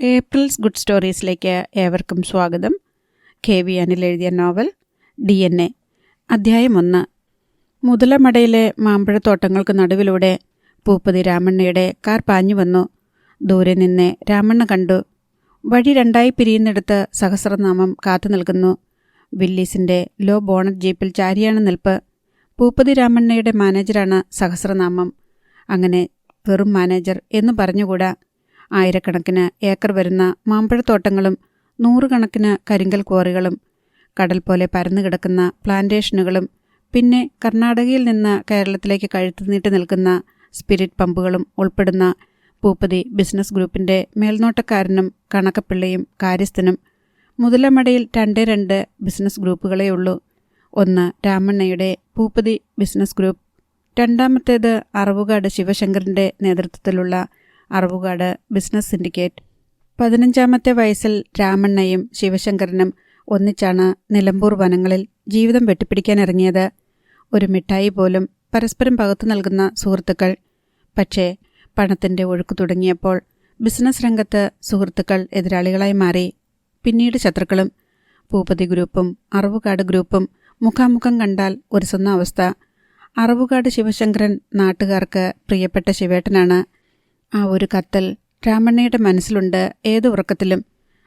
April's good സ്റ്റോറീസിലേക്ക് ഏവർക്കും സ്വാഗതം. KV Anil എഴുതിയ നോവൽ DNA. അധ്യായം 1. മുതലമടയിലെ മാമ്പഴത്തോട്ടങ്ങൾക്ക് നടുവിലൂടെ പൂപ്പതി രാമണ്ണയുടെ കാർ പാഞ്ഞു വന്നു. ദൂരെ നിന്നെ രാമണ്ണ കണ്ടു. വഴി രണ്ടായി പിരിയുന്നിടത്ത് സഹസ്രനാമം കാത്തു നിൽക്കുന്നു. വില്ലീസിൻ്റെ ലോ ബോണറ്റ് ജീപ്പിൽ ചാരിയാണ് നിൽപ്പ്. പൂപ്പതി രാമണ്ണയുടെ മാനേജറാണ് സഹസ്രനാമം. അങ്ങനെ വെറും മാനേജർ എന്ന് പറഞ്ഞുകൂടാ. ആയിരക്കണക്കിന് ഏക്കർ വരുന്ന മാമ്പഴത്തോട്ടങ്ങളും നൂറുകണക്കിന് കരിങ്കൽ ക്വാറികളും കടൽ പോലെ പരന്നു കിടക്കുന്ന പ്ലാന്റേഷനുകളും പിന്നെ കർണാടകയിൽ നിന്ന് കേരളത്തിലേക്ക് കഴുത്തു നീട്ടി നിൽക്കുന്ന സ്പിരിറ്റ് പമ്പുകളും ഉൾപ്പെടുന്ന പൂപ്പതി ബിസിനസ് ഗ്രൂപ്പിൻ്റെ മേൽനോട്ടക്കാരനും കണക്കപ്പിള്ളയും കാര്യസ്ഥനും. മുതലമടയിൽ 2 ബിസിനസ് ഗ്രൂപ്പുകളേ ഉള്ളൂ. ഒന്ന് രാമണ്ണയുടെ പൂപ്പതി ബിസിനസ് ഗ്രൂപ്പ്, രണ്ടാമത്തേത് അറവുകാട് ശിവശങ്കറിൻ്റെ നേതൃത്വത്തിലുള്ള അറവുകാട് ബിസിനസ് സിൻഡിക്കേറ്റ്. 15ാമത്തെ വയസ്സിൽ രാമണ്ണയും ശിവശങ്കരനും ഒന്നിച്ചാണ് നിലമ്പൂർ വനങ്ങളിൽ ജീവിതം വെട്ടിപ്പിടിക്കാനിറങ്ങിയത്. ഒരു മിഠായി പോലും പരസ്പരം പകുത്തു നൽകുന്ന സുഹൃത്തുക്കൾ. പക്ഷേ പണത്തിൻ്റെ ഒഴുക്ക് തുടങ്ങിയപ്പോൾ ബിസിനസ് രംഗത്ത് സുഹൃത്തുക്കൾ എതിരാളികളായി മാറി, പിന്നീട് ശത്രുക്കളും. പൂപ്പതി ഗ്രൂപ്പും അറവുകാട് ഗ്രൂപ്പും മുഖാമുഖം കണ്ടാൽ ഒരുസുന്ന അവസ്ഥ. അറവുകാട് ശിവശങ്കരൻ നാട്ടുകാർക്ക് പ്രിയപ്പെട്ട ശിവേട്ടനാണ്. ആ ഒരു കത്തൽ രാമണ്ണയുടെ മനസ്സിലുണ്ട് ഏത് ഉറക്കത്തിലും.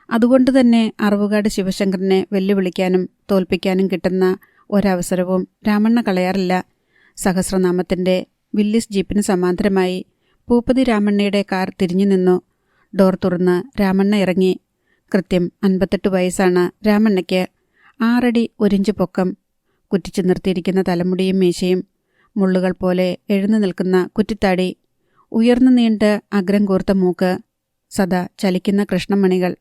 അതുകൊണ്ടുതന്നെ അറവുകാട് ശിവശങ്കരനെ വെല്ലുവിളിക്കാനും തോൽപ്പിക്കാനും കിട്ടുന്ന ഒരവസരവും രാമണ്ണ കളയാറില്ല. സഹസ്രനാമത്തിൻ്റെ വില്ലീസ് ജീപ്പിന് സമാന്തരമായി പൂപ്പതി രാമണ്ണയുടെ കാർ തിരിഞ്ഞു നിന്നു. ഡോർ തുറന്ന് രാമണ്ണ ഇറങ്ങി. കൃത്യം 58 വയസ്സാണ് രാമണ്ണയ്ക്ക്. 6 അടി 1 ഇഞ്ച് പൊക്കം, കുറ്റിച്ചു നിർത്തിയിരിക്കുന്ന തലമുടിയും മീശയും, മുള്ളുകൾ പോലെ എഴുന്നു നിൽക്കുന്ന കുറ്റിത്താടി, ഉയർന്നു നീണ്ട് അഗ്രം കൂർത്ത മൂക്ക്, സദാ ചലിക്കുന്ന കൃഷ്ണമണികൾ.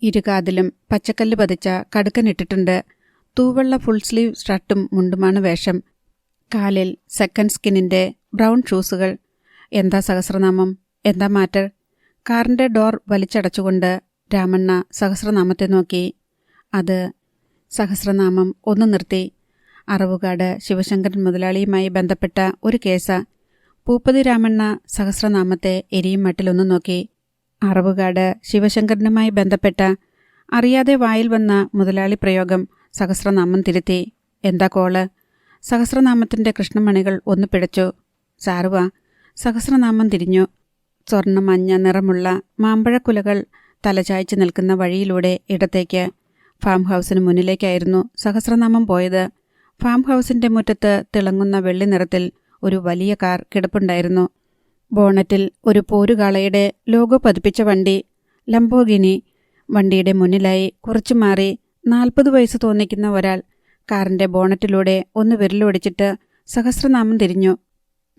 ഇരുകാതിലും പച്ചക്കല്ല് പതിച്ച കടുക്കനിട്ടിട്ടുണ്ട്. തൂവെള്ള ഫുൾ സ്ലീവ് ഷർട്ടും മുണ്ടുമാണ് വേഷം. കാലിൽ സെക്കൻഡ് സ്കിന്നിൻ്റെ ബ്രൗൺ ഷൂസുകൾ. എന്താ സഹസ്രനാമം, എന്താ മാറ്റർ? കാറിൻ്റെ ഡോർ വലിച്ചടച്ചുകൊണ്ട് രാമണ്ണ സഹസ്രനാമത്തെ നോക്കി. അത് സഹസ്രനാമം ഒന്ന് നിർത്തി. അറവുകാട് ശിവശങ്കരൻ മുതലാളിയുമായി ബന്ധപ്പെട്ട ഒരു കേസാ. പൂപ്പതി രാമണ്ണ സഹസ്രനാമത്തെ എരിയും മട്ടിലൊന്നു നോക്കി. അറവുകാട് ശിവശങ്കരനുമായി ബന്ധപ്പെട്ട അറിയാതെ വായിൽ വന്ന മുതലാളി പ്രയോഗം സഹസ്രനാമം തിരുത്തി. എന്താ കോള്? സഹസ്രനാമത്തിൻ്റെ കൃഷ്ണമണികൾ ഒന്ന് പിടച്ചു. സാറുവാ. സഹസ്രനാമം തിരിഞ്ഞു. സ്വർണ്ണ മഞ്ഞ നിറമുള്ള മാമ്പഴക്കുലകൾ തലചായ്ച്ചു നിൽക്കുന്ന വഴിയിലൂടെ ഇടത്തേക്ക്. ഫാം ഹൗസിന് മുന്നിലേക്കായിരുന്നു സഹസ്രനാമം പോയത്. ഫാം ഹൗസിൻ്റെ മുറ്റത്ത് തിളങ്ങുന്ന വെള്ളി നിറത്തിൽ ഒരു വലിയ കാർ കിടപ്പുണ്ടായിരുന്നു. ബോണറ്റിൽ ഒരു പോരുകാളയുടെ ലോഗോ പതിപ്പിച്ച വണ്ടി, ലംബോർഗിനി. വണ്ടിയുടെ മുന്നിലായി കുറച്ചു മാറി 40 വയസ്സ് തോന്നിക്കുന്ന ഒരാൾ കാറിൻ്റെ ബോണറ്റിലൂടെ ഒന്ന് വിരലൊടിച്ചിട്ട് സഹസ്രനാമം തിരിഞ്ഞു.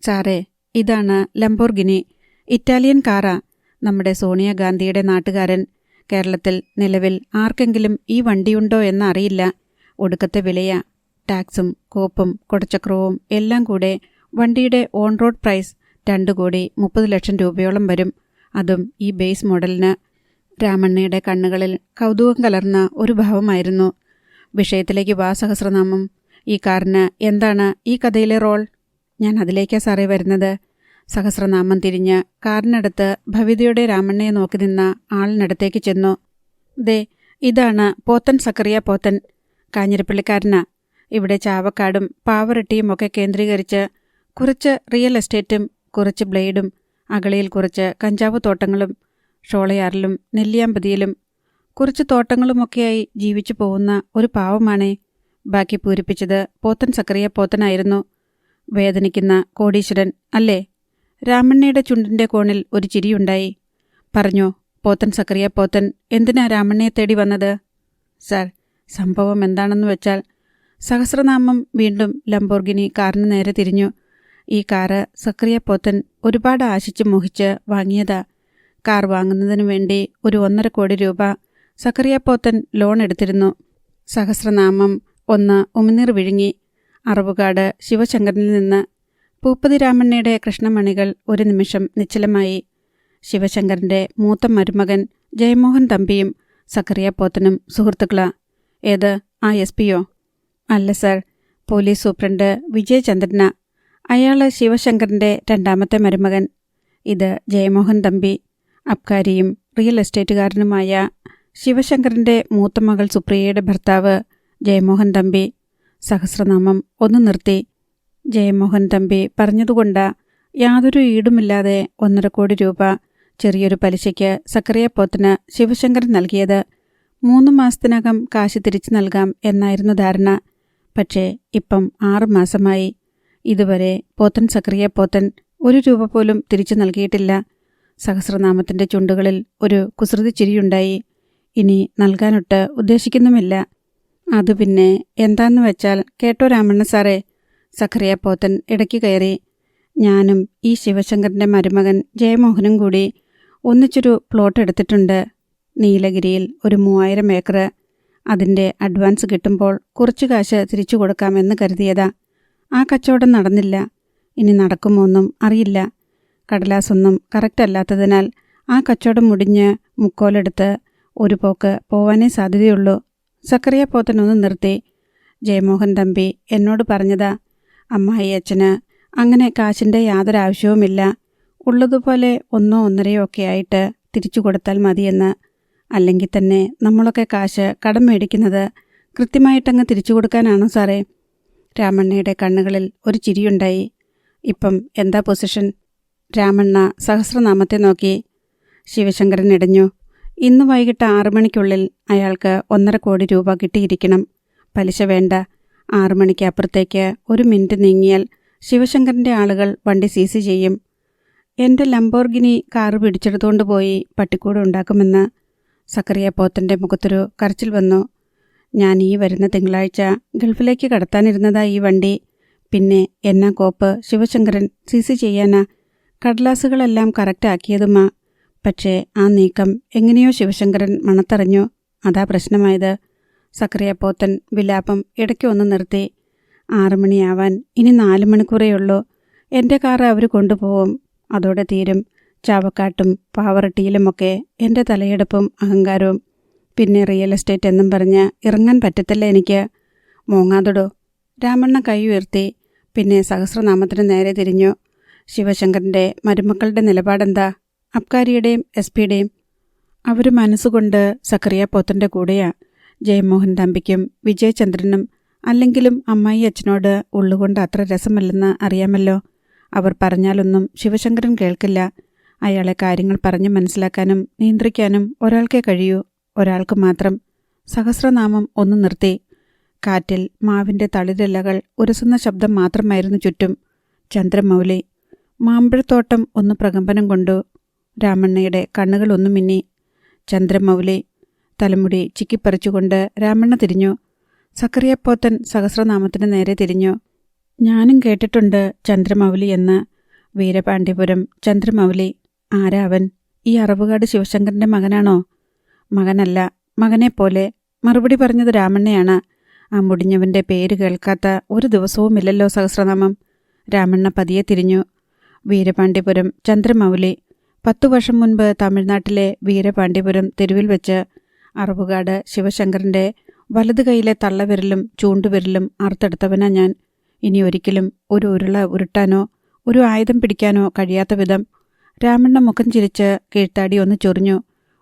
സാറേ, ഇതാണ് ലംബോർഗിനി. ഇറ്റാലിയൻ കാറാ. നമ്മുടെ സോണിയാഗാന്ധിയുടെ നാട്ടുകാരൻ. കേരളത്തിൽ നിലവിൽ ആർക്കെങ്കിലും ഈ വണ്ടിയുണ്ടോ എന്നറിയില്ല. ഒടുക്കത്തെ വിലയാ. ടാക്സും കോപ്പും കൊടച്ചക്രവും എല്ലാം കൂടെ വണ്ടിയുടെ ഓൺ റോഡ് പ്രൈസ് 2,30 ലക്ഷം രൂപയോളം വരും. അതും ഈ ബേസ് മോഡലിന്. രാമണ്ണയുടെ കണ്ണുകളിൽ കൗതുകം കലർന്ന ഒരു ഭാവമായിരുന്നു. വിഷയത്തിലേക്ക് വാ സഹസ്രനാമം. ഈ കാറിന് എന്താണ് ഈ കഥയിലെ റോൾ? ഞാൻ അതിലേക്കാ സാറേ വരുന്നത്. സഹസ്രനാമം തിരിഞ്ഞ് കാറിനടുത്ത് ഭവിതയുടെ രാമണ്ണയെ നോക്കി നിന്ന ആളിനടുത്തേക്ക് ചെന്നു. ദേ, ഇതാണ് പോത്തൻ സക്കറിയ പോത്തൻ. കാഞ്ഞിരപ്പള്ളിക്കാരനാ. ഇവിടെ ചാവക്കാടും പാവറട്ടിയും ഒക്കെ കേന്ദ്രീകരിച്ച് കുറച്ച് റിയൽ എസ്റ്റേറ്റും കുറച്ച് ബ്ലേഡും അകളിയിൽ കുറച്ച് കഞ്ചാവ് തോട്ടങ്ങളും ഷോളയാറിലും നെല്ലിയാമ്പതിയിലും കുറച്ച് തോട്ടങ്ങളുമൊക്കെയായി ജീവിച്ചു പോകുന്ന ഒരു പാവമാണേ. ബാക്കി പൂരിപ്പിച്ചത് പോത്തൻ സക്കറിയ പോത്തനായിരുന്നു. വേദനിക്കുന്ന കോടീശ്വരൻ അല്ലേ? രാമണ്ണയുടെ ചുണ്ടിൻ്റെ കോണിൽ ഒരു ചിരിയുണ്ടായി. പറഞ്ഞോ, പോത്തൻ സക്കറിയ പോത്തൻ എന്തിനാ രാമണ്ണയെ തേടി വന്നത്? സാർ, സംഭവം എന്താണെന്ന് വെച്ചാൽ. സഹസ്രനാമം വീണ്ടും ലംബോർഗിനി കാറിന് നേരെ തിരിഞ്ഞു. ഈ കാറ് സക്കറിയ പോത്തൻ ഒരുപാട് ആശിച്ച് മോഹിച്ച് വാങ്ങിയതാ. കാർ വാങ്ങുന്നതിനു വേണ്ടി ഒരു 1.5 കോടി രൂപ സക്കറിയ പോത്തൻ ലോൺ എടുത്തിരുന്നു. സഹസ്രനാമം ഒന്ന് ഉമിനീർ വിഴുങ്ങി. അറവുകാട് ശിവശങ്കരനിൽ നിന്ന് പൂപ്പതി രാമണ്ണയുടെ കൃഷ്ണമണികൾ ഒരു നിമിഷം നിശ്ചലമായി. ശിവശങ്കരൻ്റെ മൂത്ത മരുമകൻ ജയമോഹൻ തമ്പിയും സക്കറിയ പോത്തനും സുഹൃത്തുക്കളാ. ഏത്, ആ SP-യോ? അല്ല സർ, പോലീസ് സൂപ്രണ്ട് വിജയചന്ദ്രന. അയാൾ ശിവശങ്കരൻ്റെ 2ാമത്തെ മരുമകൻ. ഇത് ജയമോഹൻ തമ്പി, അബ്കാരിയും റിയൽ എസ്റ്റേറ്റുകാരനുമായ ശിവശങ്കരൻ്റെ മൂത്ത മകൾ സുപ്രിയയുടെ ഭർത്താവ് ജയമോഹൻ തമ്പി. സഹസ്രനാമം ഒന്ന് നിർത്തി. ജയമോഹൻ തമ്പി പറഞ്ഞതുകൊണ്ട് യാതൊരു ഈടുമില്ലാതെ 1.5 കോടി രൂപ ചെറിയൊരു പലിശയ്ക്ക് സക്കറിയ പോത്തന് ശിവശങ്കരൻ നൽകിയത്. 3 മാസത്തിനകം കാശ് തിരിച്ചു നൽകാം എന്നായിരുന്നു ധാരണ. പക്ഷേ ഇപ്പം 6 മാസമായി. ഇതുവരെ പോത്തൻ സക്കറിയ പോത്തൻ 1 രൂപ പോലും തിരിച്ചു നൽകിയിട്ടില്ല. സഹസ്രനാമത്തിൻ്റെ ചുണ്ടുകളിൽ ഒരു കുസൃതി ചിരിയുണ്ടായി. ഇനി നൽകാനൊട്ട് ഉദ്ദേശിക്കുന്നുമില്ല. അത് പിന്നെ എന്താന്ന് വെച്ചാൽ കേട്ടോ രാമണ്ണ സാറേ, സക്കറിയ പോത്തൻ ഇടയ്ക്ക് കയറി. ഞാനും ഈ ശിവശങ്കരൻ്റെ മരുമകൻ ജയമോഹനും കൂടി ഒന്നിച്ചൊരു പ്ലോട്ട് എടുത്തിട്ടുണ്ട്. നീലഗിരിയിൽ ഒരു 3000 ഏക്കർ. അതിൻ്റെ അഡ്വാൻസ് കിട്ടുമ്പോൾ കുറച്ചു കാശ് തിരിച്ചു കൊടുക്കാമെന്ന് കരുതിയതാ. ആ കച്ചവടം നടന്നില്ല. ഇനി നടക്കുമോന്നും അറിയില്ല. കടലാസൊന്നും കറക്റ്റ് അല്ലാത്തതിനാൽ ആ കച്ചവടം മുടിഞ്ഞ് മുക്കോലെടുത്ത് ഒരു പോക്ക് പോവാനേ സാധ്യതയുള്ളൂ. സക്കറിയ പോത്തനൊന്ന് നിർത്തി. ജയമോഹൻ തമ്പി എന്നോട് പറഞ്ഞതാ, അമ്മായി അച്ഛന് അങ്ങനെ കാശിൻ്റെ യാതൊരു ആവശ്യവുമില്ല. ഉള്ളതുപോലെ 1 1.5 ഒക്കെ ആയിട്ട് തിരിച്ചു കൊടുത്താൽ മതിയെന്ന്. അല്ലെങ്കിൽ തന്നെ നമ്മളൊക്കെ കാശ് കടം മേടിക്കുന്നത് കൃത്യമായിട്ടങ്ങ് തിരിച്ചു കൊടുക്കാനാണോ സാറേ? രാമണ്ണയുടെ കണ്ണുകളിൽ ഒരു ചിരിയുണ്ടായി. ഇപ്പം എന്താ പൊസിഷൻ? രാമണ്ണ സഹസ്രനാമത്തെ നോക്കി. ശിവശങ്കരൻ ഇടഞ്ഞു. ഇന്ന് വൈകിട്ട് 6 മണിക്കുള്ളിൽ അയാൾക്ക് 1.5 കോടി രൂപ കിട്ടിയിരിക്കണം. പലിശ വേണ്ട. 6 മണിക്ക് അപ്പുറത്തേക്ക് 1 മിനിറ്റ് നീങ്ങിയാൽ ശിവശങ്കരൻ്റെ ആളുകൾ വണ്ടി സീസ് ചെയ്യും. എൻ്റെ ലംബോർഗിനി കാറ് പിടിച്ചെടുത്തുകൊണ്ട് പോയി പട്ടിക്കൂട് ഉണ്ടാക്കുമെന്ന്. സക്കറിയ പോത്തൻ്റെ മുഖത്തൊരു കരച്ചിൽ വന്നു. ഞാൻ ഈ വരുന്ന തിങ്കളാഴ്ച ഗൾഫിലേക്ക് കടത്താനിരുന്നതാ ഈ വണ്ടി. പിന്നെ എന്നാ കോപ്പ് ശിവശങ്കരൻ സീസ് ചെയ്യാനാ? കടലാസുകളെല്ലാം കറക്റ്റ് ആക്കിയതുമാ. പക്ഷേ ആ നീക്കം എങ്ങനെയോ ശിവശങ്കരൻ മണത്തറിഞ്ഞു. അതാ പ്രശ്നമായത്. സക്കറിയ പോത്തൻ വിലാപം ഇടയ്ക്ക് ഒന്ന് നിർത്തി. 6 മണിയാവാൻ ഇനി 4 മണിക്കൂറേ ഉള്ളൂ. എൻ്റെ കാറ് അവർ കൊണ്ടുപോകും. അതോടെ തീരും. ചാവക്കാട്ടും പാവറട്ടിയിലുമൊക്കെ എൻ്റെ തലയെടുപ്പും അഹങ്കാരവും. പിന്നെ റിയൽ എസ്റ്റേറ്റ് എന്നും പറഞ്ഞ് ഇറങ്ങാൻ പറ്റത്തില്ല എനിക്ക്. മോങ്ങാതൊടോ. രാമണ്ണ കൈ ഉയർത്തി. പിന്നെ സഹസ്രനാമത്തിന് നേരെ തിരിഞ്ഞു. ശിവശങ്കരൻ്റെ മരുമക്കളുടെ നിലപാടെന്താ? അബ്കാരിയുടെയും SP-യുടെയും. അവർ മനസ്സുകൊണ്ട് സക്കറിയ പോത്തൻ്റെ കൂടെയാ. ജയമോഹൻ തമ്പിക്കും വിജയചന്ദ്രനും അല്ലെങ്കിലും അമ്മായി അച്ഛനോട് ഉള്ളുകൊണ്ട് അത്ര രസമല്ലെന്ന് അറിയാമല്ലോ. അവർ പറഞ്ഞാലൊന്നും ശിവശങ്കരൻ കേൾക്കില്ല. അയാളെ കാര്യങ്ങൾ പറഞ്ഞ് മനസ്സിലാക്കാനും നിയന്ത്രിക്കാനും ഒരാൾക്കേ കഴിയൂ. ഒരാൾക്ക് മാത്രം. സഹസ്രനാമം ഒന്ന് നിർത്തി. കാറ്റിൽ മാവിൻ്റെ തളിരിലകൾ ഉരസുന്ന ശബ്ദം മാത്രമായിരുന്നു ചുറ്റും. ചന്ദ്രമൗലി. മാമ്പഴത്തോട്ടം ഒന്ന് പ്രകമ്പനം കൊണ്ടു. രാമണ്ണയുടെ കണ്ണുകളൊന്നു മിന്നി. ചന്ദ്രമൗലി. തലമുടി ചിക്കിപ്പറിച്ചുകൊണ്ട് രാമണ്ണ തിരിഞ്ഞു. സക്കറിയ പോത്തൻ സഹസ്രനാമത്തിന് നേരെ തിരിഞ്ഞു. ഞാനും കേട്ടിട്ടുണ്ട് ചന്ദ്രമൗലി എന്ന്. വീരപാണ്ഡ്യപുരം ചന്ദ്രമൗലി. ആരാ അവൻ? ഈ അറവുകാട് ശിവശങ്കരൻ്റെ മകനാണോ? മകനല്ല, മകനെപ്പോലെ. മറുപടി പറഞ്ഞത് രാമണ്ണയാണ്. ആ മുടിഞ്ഞവൻ്റെ പേര് കേൾക്കാത്ത ഒരു ദിവസവുമില്ലല്ലോ സഹസ്രനാമം. രാമണ്ണ പതിയെ തിരിഞ്ഞു. വീരപാണ്ഡ്യപുരം ചന്ദ്രമൗലി. 10 വർഷം മുൻപ് തമിഴ്നാട്ടിലെ വീരപാണ്ഡ്യപുരം തെരുവിൽ വെച്ച് അറവുകാട് ശിവശങ്കരൻ്റെ വലതു കൈയിലെ തള്ളവിരലും ചൂണ്ടുവിരലും അറുത്തെടുത്തവനാ ഞാൻ. ഇനി ഒരിക്കലും ഒരു ഉരുള ഉരുട്ടാനോ ഒരു ആയുധം പിടിക്കാനോ കഴിയാത്ത വിധം. രാമണ്ണ മുഖം ചിരിച്ച് കീഴ്ത്താടി ഒന്ന് ചൊറിഞ്ഞു.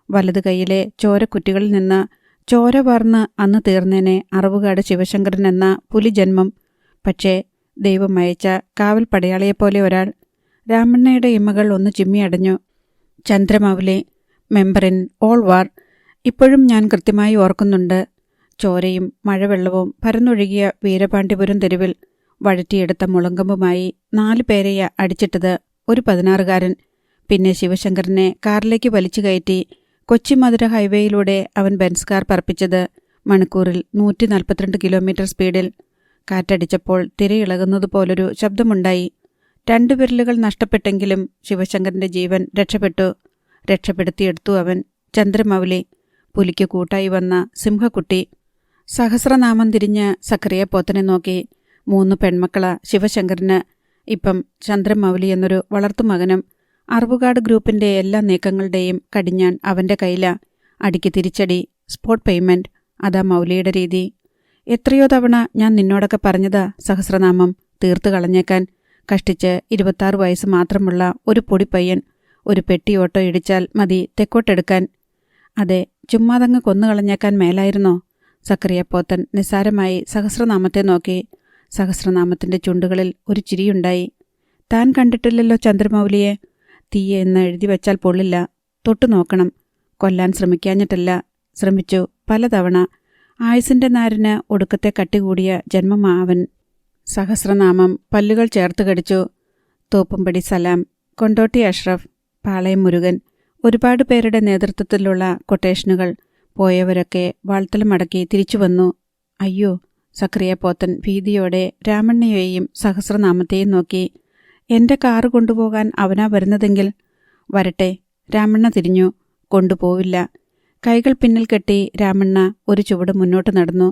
വലതു കൈയിലെ ചോരക്കുറ്റികളിൽ നിന്ന് ചോര വാർന്ന് അന്ന് തീർന്നേനെ അറവുകാട് ശിവശങ്കരൻ എന്ന പുലിജന്മം. പക്ഷേ ദൈവം അയച്ച കാവൽ പടയാളിയെപ്പോലെ ഒരാൾ. രാമണ്ണയുടെ ഇമകൾ ഒന്ന് ചിമ്മിയടഞ്ഞു. ചന്ദ്രമൗലി. മെമ്പർ ഇൻ ഓൾ വാർ. ഇപ്പോഴും ഞാൻ കൃത്യമായി ഓർക്കുന്നുണ്ട്. ചോരയും മഴവെള്ളവും പരന്നൊഴുകിയ വീരപാണ്ഡ്യപുരം തെരുവിൽ വഴറ്റിയെടുത്ത മുളങ്കമ്പുമായി 4 പേരെയ അടിച്ചിട്ടത് ഒരു 16കാരൻ. പിന്നെ ശിവശങ്കരനെ കാറിലേക്ക് വലിച്ചു കയറ്റി കൊച്ചി മധുര ഹൈവേയിലൂടെ അവൻ ബെൻസ് കാർ പറപ്പിച്ചത് മണിക്കൂറിൽ 142 കിലോമീറ്റർ സ്പീഡിൽ. കാറ്റടിച്ചപ്പോൾ തിരയിളകുന്നതുപോലൊരു ശബ്ദമുണ്ടായി. 2 വിരലുകൾ നഷ്ടപ്പെട്ടെങ്കിലും ശിവശങ്കരൻ്റെ ജീവൻ രക്ഷപ്പെട്ടു. രക്ഷപ്പെടുത്തിയെടുത്തു അവൻ. ചന്ദ്രമൗലി. പുലിക്ക് കൂട്ടായി വന്ന സിംഹക്കുട്ടി. സഹസ്രനാമം തിരിഞ്ഞ് സക്കറിയ പോത്തനെ നോക്കി. 3 പെൺമക്കളാ ശിവശങ്കരന്. ഇപ്പം ചന്ദ്രമൗലി എന്നൊരു വളർത്തുമകനും. അറവുകാട് ഗ്രൂപ്പിൻ്റെ എല്ലാ നീക്കങ്ങളുടെയും കടിഞ്ഞാൺ അവൻ്റെ കയ്യിലാ. അടിക്ക് തിരിച്ചടി, സ്പോട്ട് പേയ്മെൻറ്റ്. അതാ മൗലിയുടെ രീതി. എത്രയോ തവണ ഞാൻ നിന്നോടൊക്കെ പറഞ്ഞതാ സഹസ്രനാമം തീർത്തു കളഞ്ഞേക്കാൻ. കഷ്ടിച്ച് 26 വയസ്സ് മാത്രമുള്ള ഒരു പൊടിപ്പയ്യൻ ഒരു പെട്ടി ഓട്ടോ ഇടിച്ചാൽ മതി തെക്കോട്ടെടുക്കാൻ. അതെ, ചുമ്മാതങ്ങ് കൊന്നുകളഞ്ഞേക്കാൻ മേലായിരുന്നോ? സക്കറിയ പോത്തൻ നിസ്സാരമായി സഹസ്രനാമത്തെ നോക്കി. സഹസ്രനാമത്തിൻ്റെ ചുണ്ടുകളിൽ ഒരു ചിരിയുണ്ടായി. താൻ കണ്ടിട്ടില്ലല്ലോ ചന്ദ്രമൗലിയെ. തീയെ എന്ന് എഴുതി വച്ചാൽ പൊള്ളില്ല. തൊട്ടു നോക്കണം. കൊല്ലാൻ ശ്രമിക്കാഞ്ഞിട്ടല്ല, ശ്രമിച്ചു പലതവണ. ആയുസിൻ്റെ നാരിന് ഒടുക്കത്തെ കട്ടികൂടിയ ജന്മമാവൻ. സഹസ്രനാമം പല്ലുകൾ ചേർത്ത് കടിച്ചു. തോപ്പുംപടി സലാം, കൊണ്ടോട്ടി അഷ്റഫ്, പാളയം മുരുകൻ, ഒരുപാട് പേരുടെ നേതൃത്വത്തിലുള്ള കൊട്ടേഷനുകൾ. പോയവരൊക്കെ വാൾത്തലമടക്കി തിരിച്ചു വന്നു. അയ്യോ! സക്കറിയ പോത്തൻ ഭീതിയോടെ രാമണ്ണയെയും സഹസ്രനാമത്തെയും നോക്കി. എൻ്റെ കാറ് കൊണ്ടുപോകാൻ അവനാ വരുന്നതെങ്കിൽ? വരട്ടെ. രാമണ്ണ തിരിഞ്ഞു. കൊണ്ടുപോവില്ല. കൈകൾ പിന്നിൽ കെട്ടി രാമണ്ണ ഒരു ചുവട് മുന്നോട്ട് നടന്നു.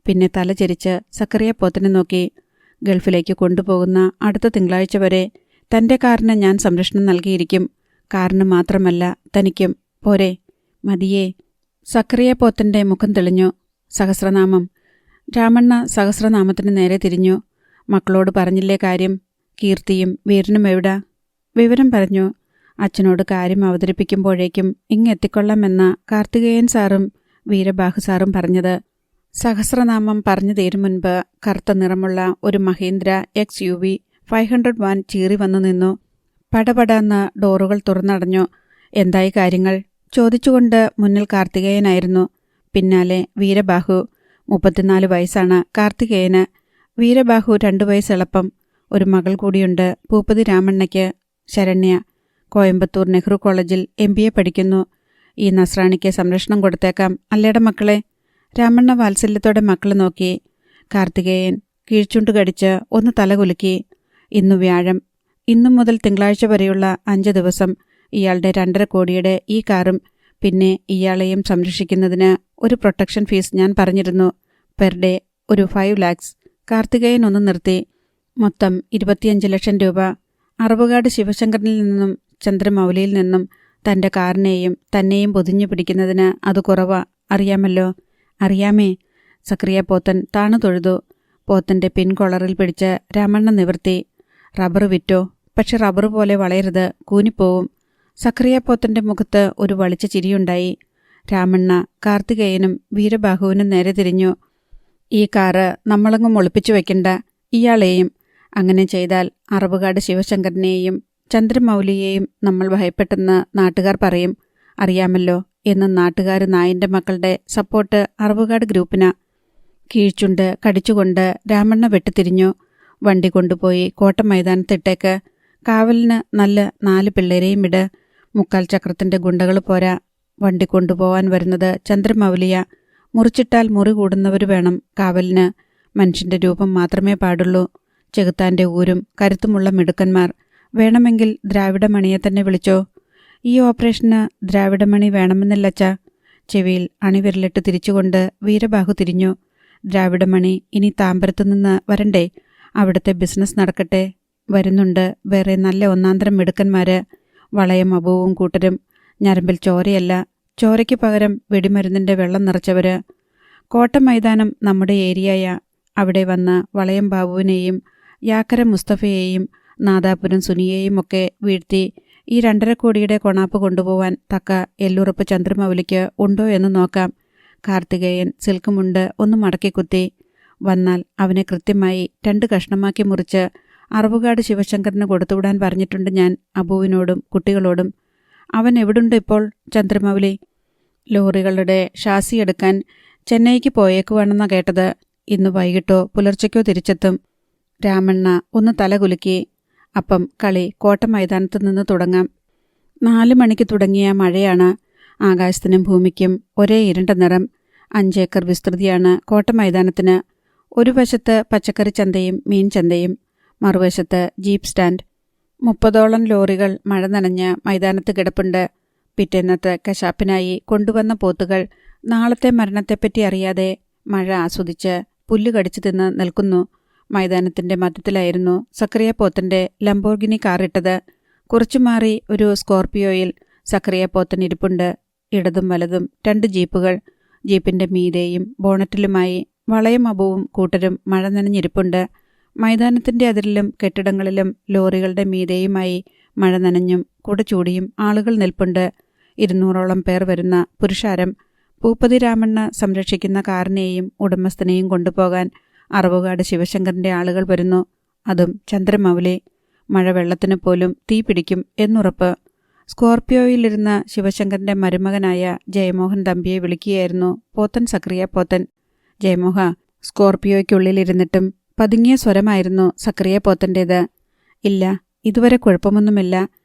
പിന്നെ തല ചെരിച്ച് സക്കറിയ പോത്തനെ നോക്കി. ഗൾഫിലേക്ക് കൊണ്ടുപോകുന്ന അടുത്ത തിങ്കളാഴ്ച വരെ തൻ്റെ കാറിന് ഞാൻ സംരക്ഷണം നൽകിയിരിക്കും. കാറിന് മാത്രമല്ല, തനിക്കും. പോരെ? മതിയേ. സക്കറിയ പോത്തൻ്റെ മുഖം തെളിഞ്ഞു. സഹസ്രനാമം. രാമണ്ണ സഹസ്രനാമത്തിന് നേരെ തിരിഞ്ഞു. മക്കളോട് പറഞ്ഞില്ലേ കാര്യം? കീർത്തിയും വീരനും എവിടാ? വിവരം പറഞ്ഞു. അച്ഛനോട് കാര്യം അവതരിപ്പിക്കുമ്പോഴേക്കും ഇങ്ങെത്തിക്കൊള്ളാമെന്ന കാർത്തികേയൻ സാറും വീരബാഹു സാറും പറഞ്ഞത്. സഹസ്രനാമം പറഞ്ഞു തീരും മുൻപ് കറുത്ത നിറമുള്ള ഒരു മഹീന്ദ്ര XUV 500 വാൻ ചീറി വന്നു നിന്നു. പടപടാന്ന് ഡോറുകൾ തുറന്നടഞ്ഞു. എന്തായി കാര്യങ്ങൾ? ചോദിച്ചുകൊണ്ട് മുന്നിൽ കാർത്തികേയനായിരുന്നു. പിന്നാലെ വീരബാഹു. 34 വയസ്സാണ് കാർത്തികേയന്. വീരബാഹു 2 വയസ്സ് എളുപ്പം. ഒരു മകൾ കൂടിയുണ്ട് പൂപ്പതി രാമണ്ണയ്ക്ക്, ശരണ്യ. കോയമ്പത്തൂർ നെഹ്റു കോളേജിൽ MBA പഠിക്കുന്നു. ഈ നസ്രാണിക്ക് സംരക്ഷണം കൊടുത്തേക്കാം അല്ലേടെ മക്കളെ? രാമണ്ണ വാത്സല്യത്തോടെ മക്കളെ നോക്കി. കാർത്തികേയൻ കീഴ്ചുണ്ട് കടിച്ച് ഒന്ന് തലകുലുക്കി. ഇന്നു വ്യാഴം. ഇന്നു മുതൽ തിങ്കളാഴ്ച വരെയുള്ള 5 ദിവസം ഇയാളുടെ 2.5 കോടിയുടെ ഈ കാറും പിന്നെ ഇയാളെയും സംരക്ഷിക്കുന്നതിന് ഒരു പ്രൊട്ടക്ഷൻ ഫീസ് ഞാൻ പറഞ്ഞിരുന്നു. പെർ ഡേ ഒരു 5 lakhs. കാർത്തികേയൻ ഒന്ന് നിർത്തി. മൊത്തം 25 ലക്ഷം രൂപ. അറവുകാട് ശിവശങ്കരനിൽ നിന്നും ചന്ദ്രമൗലിയിൽ നിന്നും തൻ്റെ കാറിനെയും തന്നെയും പൊതിഞ്ഞു പിടിക്കുന്നതിന് അത് കുറവാ, അറിയാമല്ലോ? അറിയാമേ. സക്കറിയ പോത്തൻ താണു തൊഴുതു. പോത്തൻ്റെ പിൻകൊളറിൽ പിടിച്ച് രാമണ്ണ നിവർത്തി. റബ്ബർ വിറ്റോ? പക്ഷെ റബ്ബർ പോലെ വളയരുത്, കൂനിപ്പോവും. സക്കറിയ പോത്തൻ്റെ മുഖത്ത് ഒരു വളിച്ച ചിരിയുണ്ടായി. രാമണ്ണ കാർത്തികേയനും വീരബാഹുവിനും നേരെ തിരിഞ്ഞു. ഈ കാറ് നമ്മളങ്ങും ഒളിപ്പിച്ചു വയ്ക്കണ്ട, ഇയാളെയും. അങ്ങനെ ചെയ്താൽ അറവുകാട് ശിവശങ്കരനെയും ചന്ദ്രമൗലിയെയും നമ്മൾ ഭയപ്പെട്ടെന്ന് നാട്ടുകാർ പറയും, അറിയാമല്ലോ എന്ന്. നാട്ടുകാർ നായിൻ്റെ മക്കളുടെ സപ്പോർട്ട് അറവുകാട് ഗ്രൂപ്പിനാ. കീഴ്ചുണ്ട് കടിച്ചുകൊണ്ട് രാമണ്ണ വെട്ടിത്തിരിഞ്ഞു. വണ്ടി കൊണ്ടുപോയി കോട്ട മൈതാനത്തിട്ടേക്ക്. കാവലിന് നല്ല 4 പിള്ളേരെയും ഇട്. 3/4 ചക്രത്തിൻ്റെ ഗുണ്ടകൾ പോരാ. വണ്ടി കൊണ്ടുപോവാൻ വരുന്നത് ചന്ദ്രമൗലിയ. മുറിച്ചിട്ടാൽ മുറി കൂടുന്നവർ വേണം കാവലിന്. മനുഷ്യൻ്റെ രൂപം മാത്രമേ പാടുള്ളൂ. ചെകുത്താൻ്റെ ഊരും കരുത്തുമുള്ള മിടുക്കന്മാർ. വേണമെങ്കിൽ ദ്രാവിഡമണിയെ തന്നെ വിളിച്ചോ. ഈ ഓപ്പറേഷന് ദ്രാവിഡമണി വേണമെന്നില്ലച്ചാ. ചെവിയിൽ അണിവിരലിട്ട് തിരിച്ചുകൊണ്ട് വീരബാഹു തിരിഞ്ഞു. ദ്രാവിഡമണി ഇനി താമ്പരത്തുനിന്ന് വരണ്ടേ? അവിടുത്തെ ബിസിനസ് നടക്കട്ടെ. വരുന്നുണ്ട് വേറെ നല്ല ഒന്നാന്തരം മിടുക്കന്മാർ. വളയം അബുവും കൂട്ടരും. ഞരമ്പിൽ ചോരയല്ല, ചോരയ്ക്ക് പകരം വെടിമരുന്നിൻ്റെ വെള്ളം നിറച്ചവർ. കോട്ട മൈതാനം നമ്മുടെ ഏരിയയ. അവിടെ വന്ന് വളയം ബാബുവിനെയും യാക്കര മുസ്തഫയെയും നാദാപുരം സുനിയെയും ഒക്കെ വീഴ്ത്തി ഈ 2.5 കോടിയുടെ കൊണാപ്പ് കൊണ്ടുപോവാൻ തക്ക എല്ലുറപ്പ് ചന്ദ്രമൗലിക്ക് ഉണ്ടോ എന്ന് നോക്കാം. കാർത്തികേയൻ സിൽക്കുമുണ്ട് ഒന്ന് മടക്കിക്കുത്തി. വന്നാൽ അവനെ കൃത്യമായി 2 കഷ്ണമാക്കി മുറിച്ച് അറവുകാട് ശിവശങ്കരന് കൊടുത്തുവിടാൻ പറഞ്ഞിട്ടുണ്ട് ഞാൻ അബുവിനോടും കുട്ടികളോടും. അവൻ എവിടുണ്ട് ഇപ്പോൾ ചന്ദ്രമൗലി? ലോറികളുടെ ഷാസി എടുക്കാൻ ചെന്നൈക്ക് പോയേക്കുവാണെന്നാണ് കേട്ടത്. ഇന്ന് വൈകിട്ടോ പുലർച്ചയ്ക്കോ തിരിച്ചെത്തും. രാമണ്ണ ഒന്ന് തലകുലുക്കി. അപ്പം കളി കോട്ട മൈതാനത്ത് നിന്ന് തുടങ്ങാം. 4 മണിക്ക് തുടങ്ങിയ മഴയാണ്. ആകാശത്തിനും ഭൂമിക്കും ഒരേ ഇരുണ്ട നിറം. 5 ഏക്കർ വിസ്തൃതിയാണ് കോട്ട മൈതാനത്തിന്. ഒരു വശത്ത് പച്ചക്കറി ചന്തയും മീൻ ചന്തയും, മറുവശത്ത് ജീപ്പ് സ്റ്റാൻഡ്. 30ഓളം ലോറികൾ മഴ നനഞ്ഞ് മൈതാനത്ത് കിടപ്പുണ്ട്. പിറ്റേന്നത്തെ കശാപ്പിനായി കൊണ്ടുവന്ന പോത്തുകൾ നാളത്തെ മരണത്തെപ്പറ്റി അറിയാതെ മഴ ആസ്വദിച്ച് പുല്ല് കടിച്ചു തിന്ന് നിൽക്കുന്നു. മൈതാനത്തിൻ്റെ മധ്യത്തിലായിരുന്നു സക്കറിയ പോത്തൻ്റെ ലംബോർഗിനി കാറിട്ടത്. കുറച്ചു മാറി ഒരു സ്കോർപിയോയിൽ സക്കറിയ പോത്തൻ ഇരിപ്പുണ്ട്. ഇടതും വലതും 2 ജീപ്പുകൾ. ജീപ്പിൻ്റെ മീതെയും ബോണറ്റിലുമായി വളയം അബുവും കൂട്ടരും മഴ നനഞ്ഞിരിപ്പുണ്ട്. മൈതാനത്തിൻ്റെ അതിരിലും കെട്ടിടങ്ങളിലും ലോറികളുടെ മീതെയുമായി മഴ നനഞ്ഞും കുട ചൂടിയും ആളുകൾ നിൽപ്പുണ്ട്. 200ഓളം പേർ വരുന്ന പുരുഷാരം പൂപ്പതി രാമണ്ണ സംരക്ഷിക്കുന്ന കാറിനെയും ഉടമസ്ഥനെയും കൊണ്ടുപോകാൻ അറവുകാട് ശിവശങ്കറിന്റെ ആളുകൾ വരുന്നു. അതും ചന്ദ്രമൗലി. മഴ വെള്ളത്തിന് പോലും തീ പിടിക്കും എന്നുറപ്പ്. സ്കോർപിയോയിലിരുന്ന ശിവശങ്കറിന്റെ മരുമകനായ ജയമോഹൻ തമ്പിയെ വിളിക്കുകയായിരുന്നു പോത്തൻ സക്രിയ പോത്തൻ. ജയമോഹ. സ്കോർപിയോയ്ക്കുള്ളിലിരുന്നിട്ടും പതുങ്ങിയ സ്വരമായിരുന്നു സക്രിയ പോത്തൻ്റേത്. ഇല്ല, ഇതുവരെ കുഴപ്പമൊന്നുമില്ല.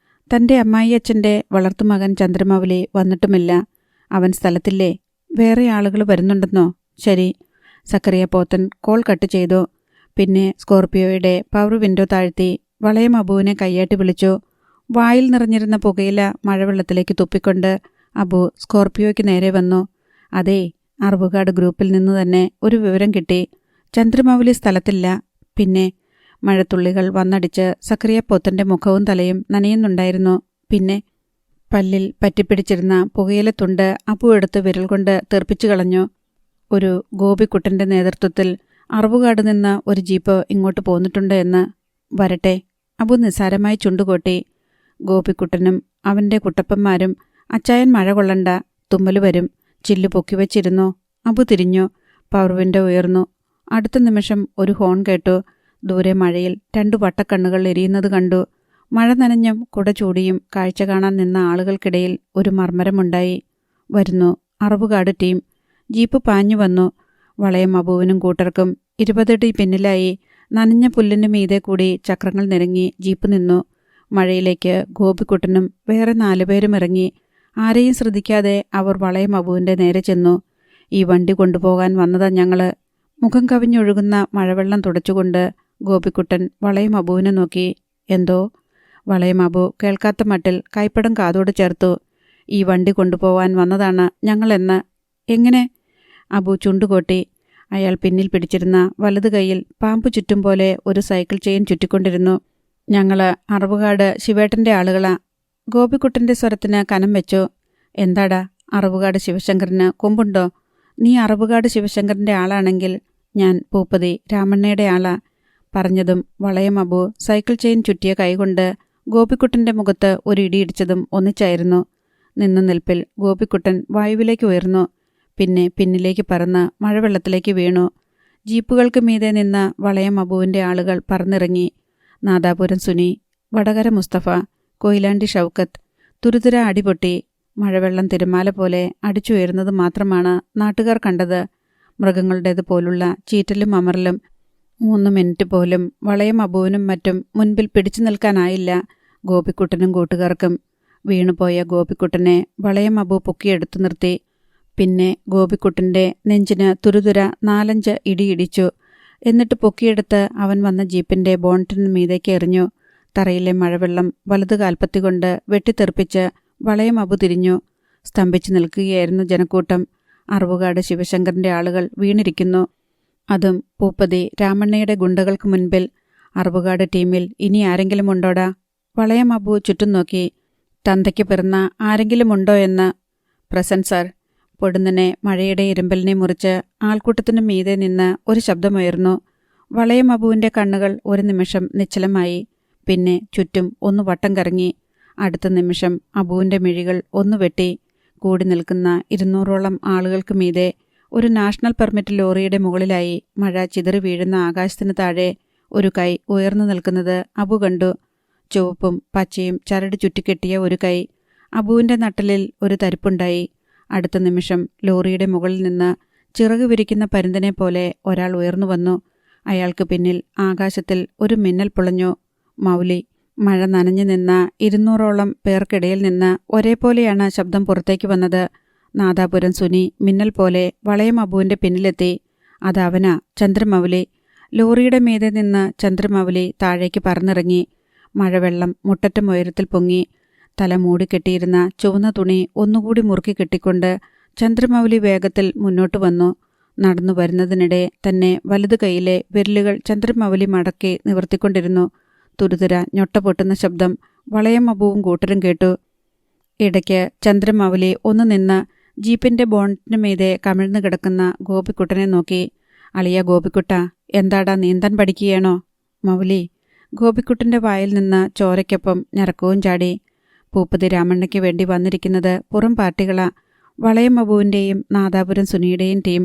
തൻ്റെ അമ്മായിയച്ഛൻ്റെ വളർത്തുമകൻ ചന്ദ്രമൗലി വന്നിട്ടുമില്ല. അവൻ സ്ഥലത്തില്ലേ? വേറെ ആളുകൾ വരുന്നുണ്ടെന്നോ? ശരി. സക്കറിയ പോത്തൻ കോൾ കട്ട് ചെയ്തു. പിന്നെ സ്കോർപിയോയുടെ പവർ വിൻഡോ താഴ്ത്തി വളയം അബുവിനെ കയ്യാട്ടി വിളിച്ചു. വായിൽ നിറഞ്ഞിരുന്ന പുകയില മഴവെള്ളത്തിലേക്ക് തുപ്പിക്കൊണ്ട് അബു സ്കോർപിയോയ്ക്ക് നേരെ വന്നു. അതേ, അറവുകാട് ഗ്രൂപ്പിൽ നിന്ന് തന്നെ ഒരു വിവരം കിട്ടി. ചന്ദ്രമൗലി സ്ഥലത്തില്ല. പിന്നെ മഴത്തുള്ളികൾ വന്നടിച്ച് സക്കറിയ പോത്തൻ്റെ മുഖവും തലയും നനയുന്നുണ്ടായിരുന്നു. പിന്നെ പല്ലിൽ പറ്റിപ്പിടിച്ചിരുന്ന പുകയിലത്തുണ്ട് അബു എടുത്ത് വിരൽ കൊണ്ട് തെറിപ്പിച്ചു കളഞ്ഞു. ഒരു ഗോപിക്കുട്ടൻ്റെ നേതൃത്വത്തിൽ അറവുകാട് നിന്ന് ഒരു ജീപ്പ് ഇങ്ങോട്ട് പോന്നിട്ടുണ്ട് എന്ന്. വരട്ടെ. അബു നിസ്സാരമായി ചുണ്ടുകൊട്ടി. ഗോപിക്കുട്ടനും അവൻ്റെ കുട്ടപ്പന്മാരും അച്ചായൻ മഴ കൊള്ളണ്ട, തുമ്മല് വരും, ചില്ല് പൊക്കിവച്ചിരുന്നു. അബു തിരിഞ്ഞു. പവർ വിൻഡോ ഉയർന്നു. അടുത്ത നിമിഷം ഒരു ഹോൺ കേട്ടു. ദൂരെ മഴയിൽ 2 വട്ടക്കണ്ണുകൾ എരിയുന്നത് കണ്ടു. മഴ നനഞ്ഞും കുട ചൂടിയും കാഴ്ച കാണാൻ നിന്ന ആളുകൾക്കിടയിൽ ഒരു മർമ്മരമുണ്ടായി. വരുന്നു അറവുകാട് ടീം. ജീപ്പ് പാഞ്ഞു വന്നു. വളയം അബുവിനും കൂട്ടർക്കും 20 അടി പിന്നിലായി നനഞ്ഞ പുല്ലിന് മീതെ കൂടി ചക്രങ്ങൾ നിരങ്ങി ജീപ്പ് നിന്നു. മഴയിലേക്ക് ഗോപിക്കുട്ടനും വേറെ 4 പേരും ഇറങ്ങി. ആരെയും ശ്രദ്ധിക്കാതെ അവർ വളയം അബുവിൻ്റെ നേരെ ചെന്നു. ഈ വണ്ടി കൊണ്ടുപോകാൻ വന്നതാ ഞങ്ങള്. മുഖം കവിഞ്ഞൊഴുകുന്ന മഴവെള്ളം തുടച്ചുകൊണ്ട് ഗോപിക്കുട്ടൻ വളയം അബുവിനെ നോക്കി. എന്തോ? വളയം അബു കേൾക്കാത്ത മട്ടിൽ കൈപ്പടം കാതോട് ചേർത്തു. ഈ വണ്ടി കൊണ്ടുപോവാൻ വന്നതാണ് ഞങ്ങളെന്ന്. എങ്ങനെ? അബു ചുണ്ടുകൊട്ടി. അയാൾ പിന്നിൽ പിടിച്ചിരുന്ന വലതു കൈയിൽ പാമ്പു ചുറ്റും പോലെ ഒരു സൈക്കിൾ ചെയിൻ ചുറ്റിക്കൊണ്ടിരുന്നു. ഞങ്ങള് അറവുകാട് ശിവേട്ടൻ്റെ ആളുകളാ. ഗോപിക്കുട്ടൻ്റെ സ്വരത്തിന് കനം വെച്ചു. എന്താടാ, അറവുകാട് ശിവശങ്കറിന് കൊമ്പുണ്ടോ? നീ അറവുകാട് ശിവശങ്കറിൻ്റെ ആളാണെങ്കിൽ ഞാൻ പൂപ്പതി രാമണ്ണയുടെ ആളാ. പറഞ്ഞതും വളയം അബു സൈക്കിൾ ചെയിൻ ചുറ്റിയ കൈകൊണ്ട് ഗോപിക്കുട്ടൻ്റെ മുഖത്ത് ഒരു ഇടിയിടിച്ചതും ഒന്നിച്ചായിരുന്നു. നിന്ന നിൽപ്പിൽ ഗോപിക്കുട്ടൻ വായുവിലേക്ക് ഉയർന്നു. പിന്നെ പിന്നിലേക്ക് പറന്ന് മഴവെള്ളത്തിലേക്ക് വീണു. ജീപ്പുകൾക്ക് മീതെ നിന്ന വളയം അബുവിൻ്റെ ആളുകൾ പറന്നിറങ്ങി. നാദാപുരം സുനി, വടകര മുസ്തഫ, കൊയിലാണ്ടി ഷൗക്കത്ത്. തുരുതുര അടിപൊട്ടി. മഴവെള്ളം തിരമാല പോലെ അടിച്ചുയരുന്നത് മാത്രമാണ് നാട്ടുകാർ കണ്ടത്. മൃഗങ്ങളുടേതുപോലുള്ള ചീറ്റലും അമറലും. 3 മിനിറ്റ് പോലും വളയം അബുവിനും മറ്റും മുൻപിൽ പിടിച്ചു നിൽക്കാനായില്ല ഗോപിക്കുട്ടനും കൂട്ടുകാർക്കും. വീണുപോയ ഗോപിക്കുട്ടനെ വളയം അബു പൊക്കിയെടുത്തു നിർത്തി. പിന്നെ ഗോപിക്കുട്ടൻ്റെ നെഞ്ചിന് തുരുതുര 4-5 ഇടിയിടിച്ചു. എന്നിട്ട് പൊക്കിയെടുത്ത് അവൻ വന്ന ജീപ്പിൻ്റെ ബോണറ്റിന് മീതേക്ക് എറിഞ്ഞു. തറയിലെ മഴവെള്ളം വലതു കാൽപ്പത്തി കൊണ്ട് വെട്ടിത്തെറിപ്പിച്ച് വളയം അബു തിരിഞ്ഞു. സ്തംഭിച്ചു നിൽക്കുകയായിരുന്നു ജനക്കൂട്ടം. അറവുകാട് ശിവശങ്കറിൻ്റെ ആളുകൾ വീണിരിക്കുന്നു. അതും പൂപ്പതി രാമണ്ണയുടെ ഗുണ്ടകൾക്ക് മുൻപിൽ. അറവുകാട് ടീമിൽ ഇനി ആരെങ്കിലും ഉണ്ടോടാ? വളയം അബു ചുറ്റും നോക്കി. തന്തയ്ക്ക് പിറന്ന ആരെങ്കിലും ഉണ്ടോ എന്ന്. Present sir. പൊടുന്നനെ മഴയുടെ ഇരുമ്പലിനെ മുറിച്ച് ആൾക്കൂട്ടത്തിനു മീതെ നിന്ന് ഒരു ശബ്ദമുയർന്നു. വളയം അബുവിൻ്റെ കണ്ണുകൾ ഒരു നിമിഷം നിശ്ചലമായി. പിന്നെ ചുറ്റും ഒന്ന് വട്ടം കറങ്ങി. അടുത്ത നിമിഷം അബുവിൻ്റെ മിഴികൾ ഒന്ന് വെട്ടി. കൂടി നിൽക്കുന്ന 200ഓളം ആളുകൾക്ക് മീതെ ഒരു നാഷണൽ പെർമിറ്റ് ലോറിയുടെ മുകളിലായി മഴ ചിതറി വീഴുന്ന ആകാശത്തിന് താഴെ ഒരു കൈ ഉയർന്നു നിൽക്കുന്നത് അബു കണ്ടു. ചുവപ്പും പച്ചയും ചരട് ചുറ്റിക്കെട്ടിയ ഒരു കൈ. അബുവിൻ്റെ നട്ടലിൽ ഒരു തരിപ്പുണ്ടായി. അടുത്ത നിമിഷം ലോറിയുടെ മുകളിൽ നിന്ന് ചിറക് വിരിക്കുന്ന പരുന്തിനെ പോലെ ഒരാൾ ഉയർന്നു വന്നു. അയാൾക്ക് പിന്നിൽ ആകാശത്തിൽ ഒരു മിന്നൽ പുളഞ്ഞു. മൗലി. മഴ നനഞ്ഞു നിന്ന 200ഓളം പേർക്കിടയിൽ നിന്ന് ഒരേപോലെയാണ് ശബ്ദം പുറത്തേക്ക് വന്നത്. നാദാപുരം സുനി മിന്നൽ പോലെ വളയം അബുവിൻ്റെ പിന്നിലെത്തി. അതവനാ, ചന്ദ്രമൗലി. ലോറിയുടെ മീതെ നിന്ന് ചന്ദ്രമൗലി താഴേക്ക് പറന്നിറങ്ങി. മഴവെള്ളം മുട്ടറ്റം ഉയരത്തിൽ പൊങ്ങി. തല മൂടിക്കെട്ടിയിരുന്ന ചുവന്ന തുണി ഒന്നുകൂടി മുറുക്കി കെട്ടിക്കൊണ്ട് ചന്ദ്രമൗലി വേഗത്തിൽ മുന്നോട്ട് വന്നു. നടന്നു വരുന്നതിനിടെ തന്നെ വലതു കൈയിലെ വിരലുകൾ ചന്ദ്രമൗലി മടക്കി നിവർത്തിക്കൊണ്ടിരുന്നു. തുരുതുര ഞൊട്ട പൊട്ടുന്ന ശബ്ദം വളയം അബുവും കൂട്ടരും കേട്ടു. ഇടയ്ക്ക് ചന്ദ്രമൗലി ഒന്ന് നിന്ന് ജീപ്പിൻ്റെ ബോണറ്റിന് മീതെ കമിഴ്ന്നു കിടക്കുന്ന ഗോപിക്കുട്ടനെ നോക്കി. അളിയ ഗോപിക്കുട്ട, എന്താടാ നീന്താൻ പഠിക്കുകയാണോ? മൗലി. ഗോപിക്കുട്ടൻ്റെ വായിൽ നിന്ന് ചോരയ്ക്കൊപ്പം ഞരക്കവും ചാടി. പൂപ്പതി രാമണ്ണയ്ക്ക് വേണ്ടി വന്നിരിക്കുന്നത് പുറം പാർട്ടികളാ. വളയം അബുവിൻ്റെയും നാദാപുരം സുനിയുടെയും ടീം.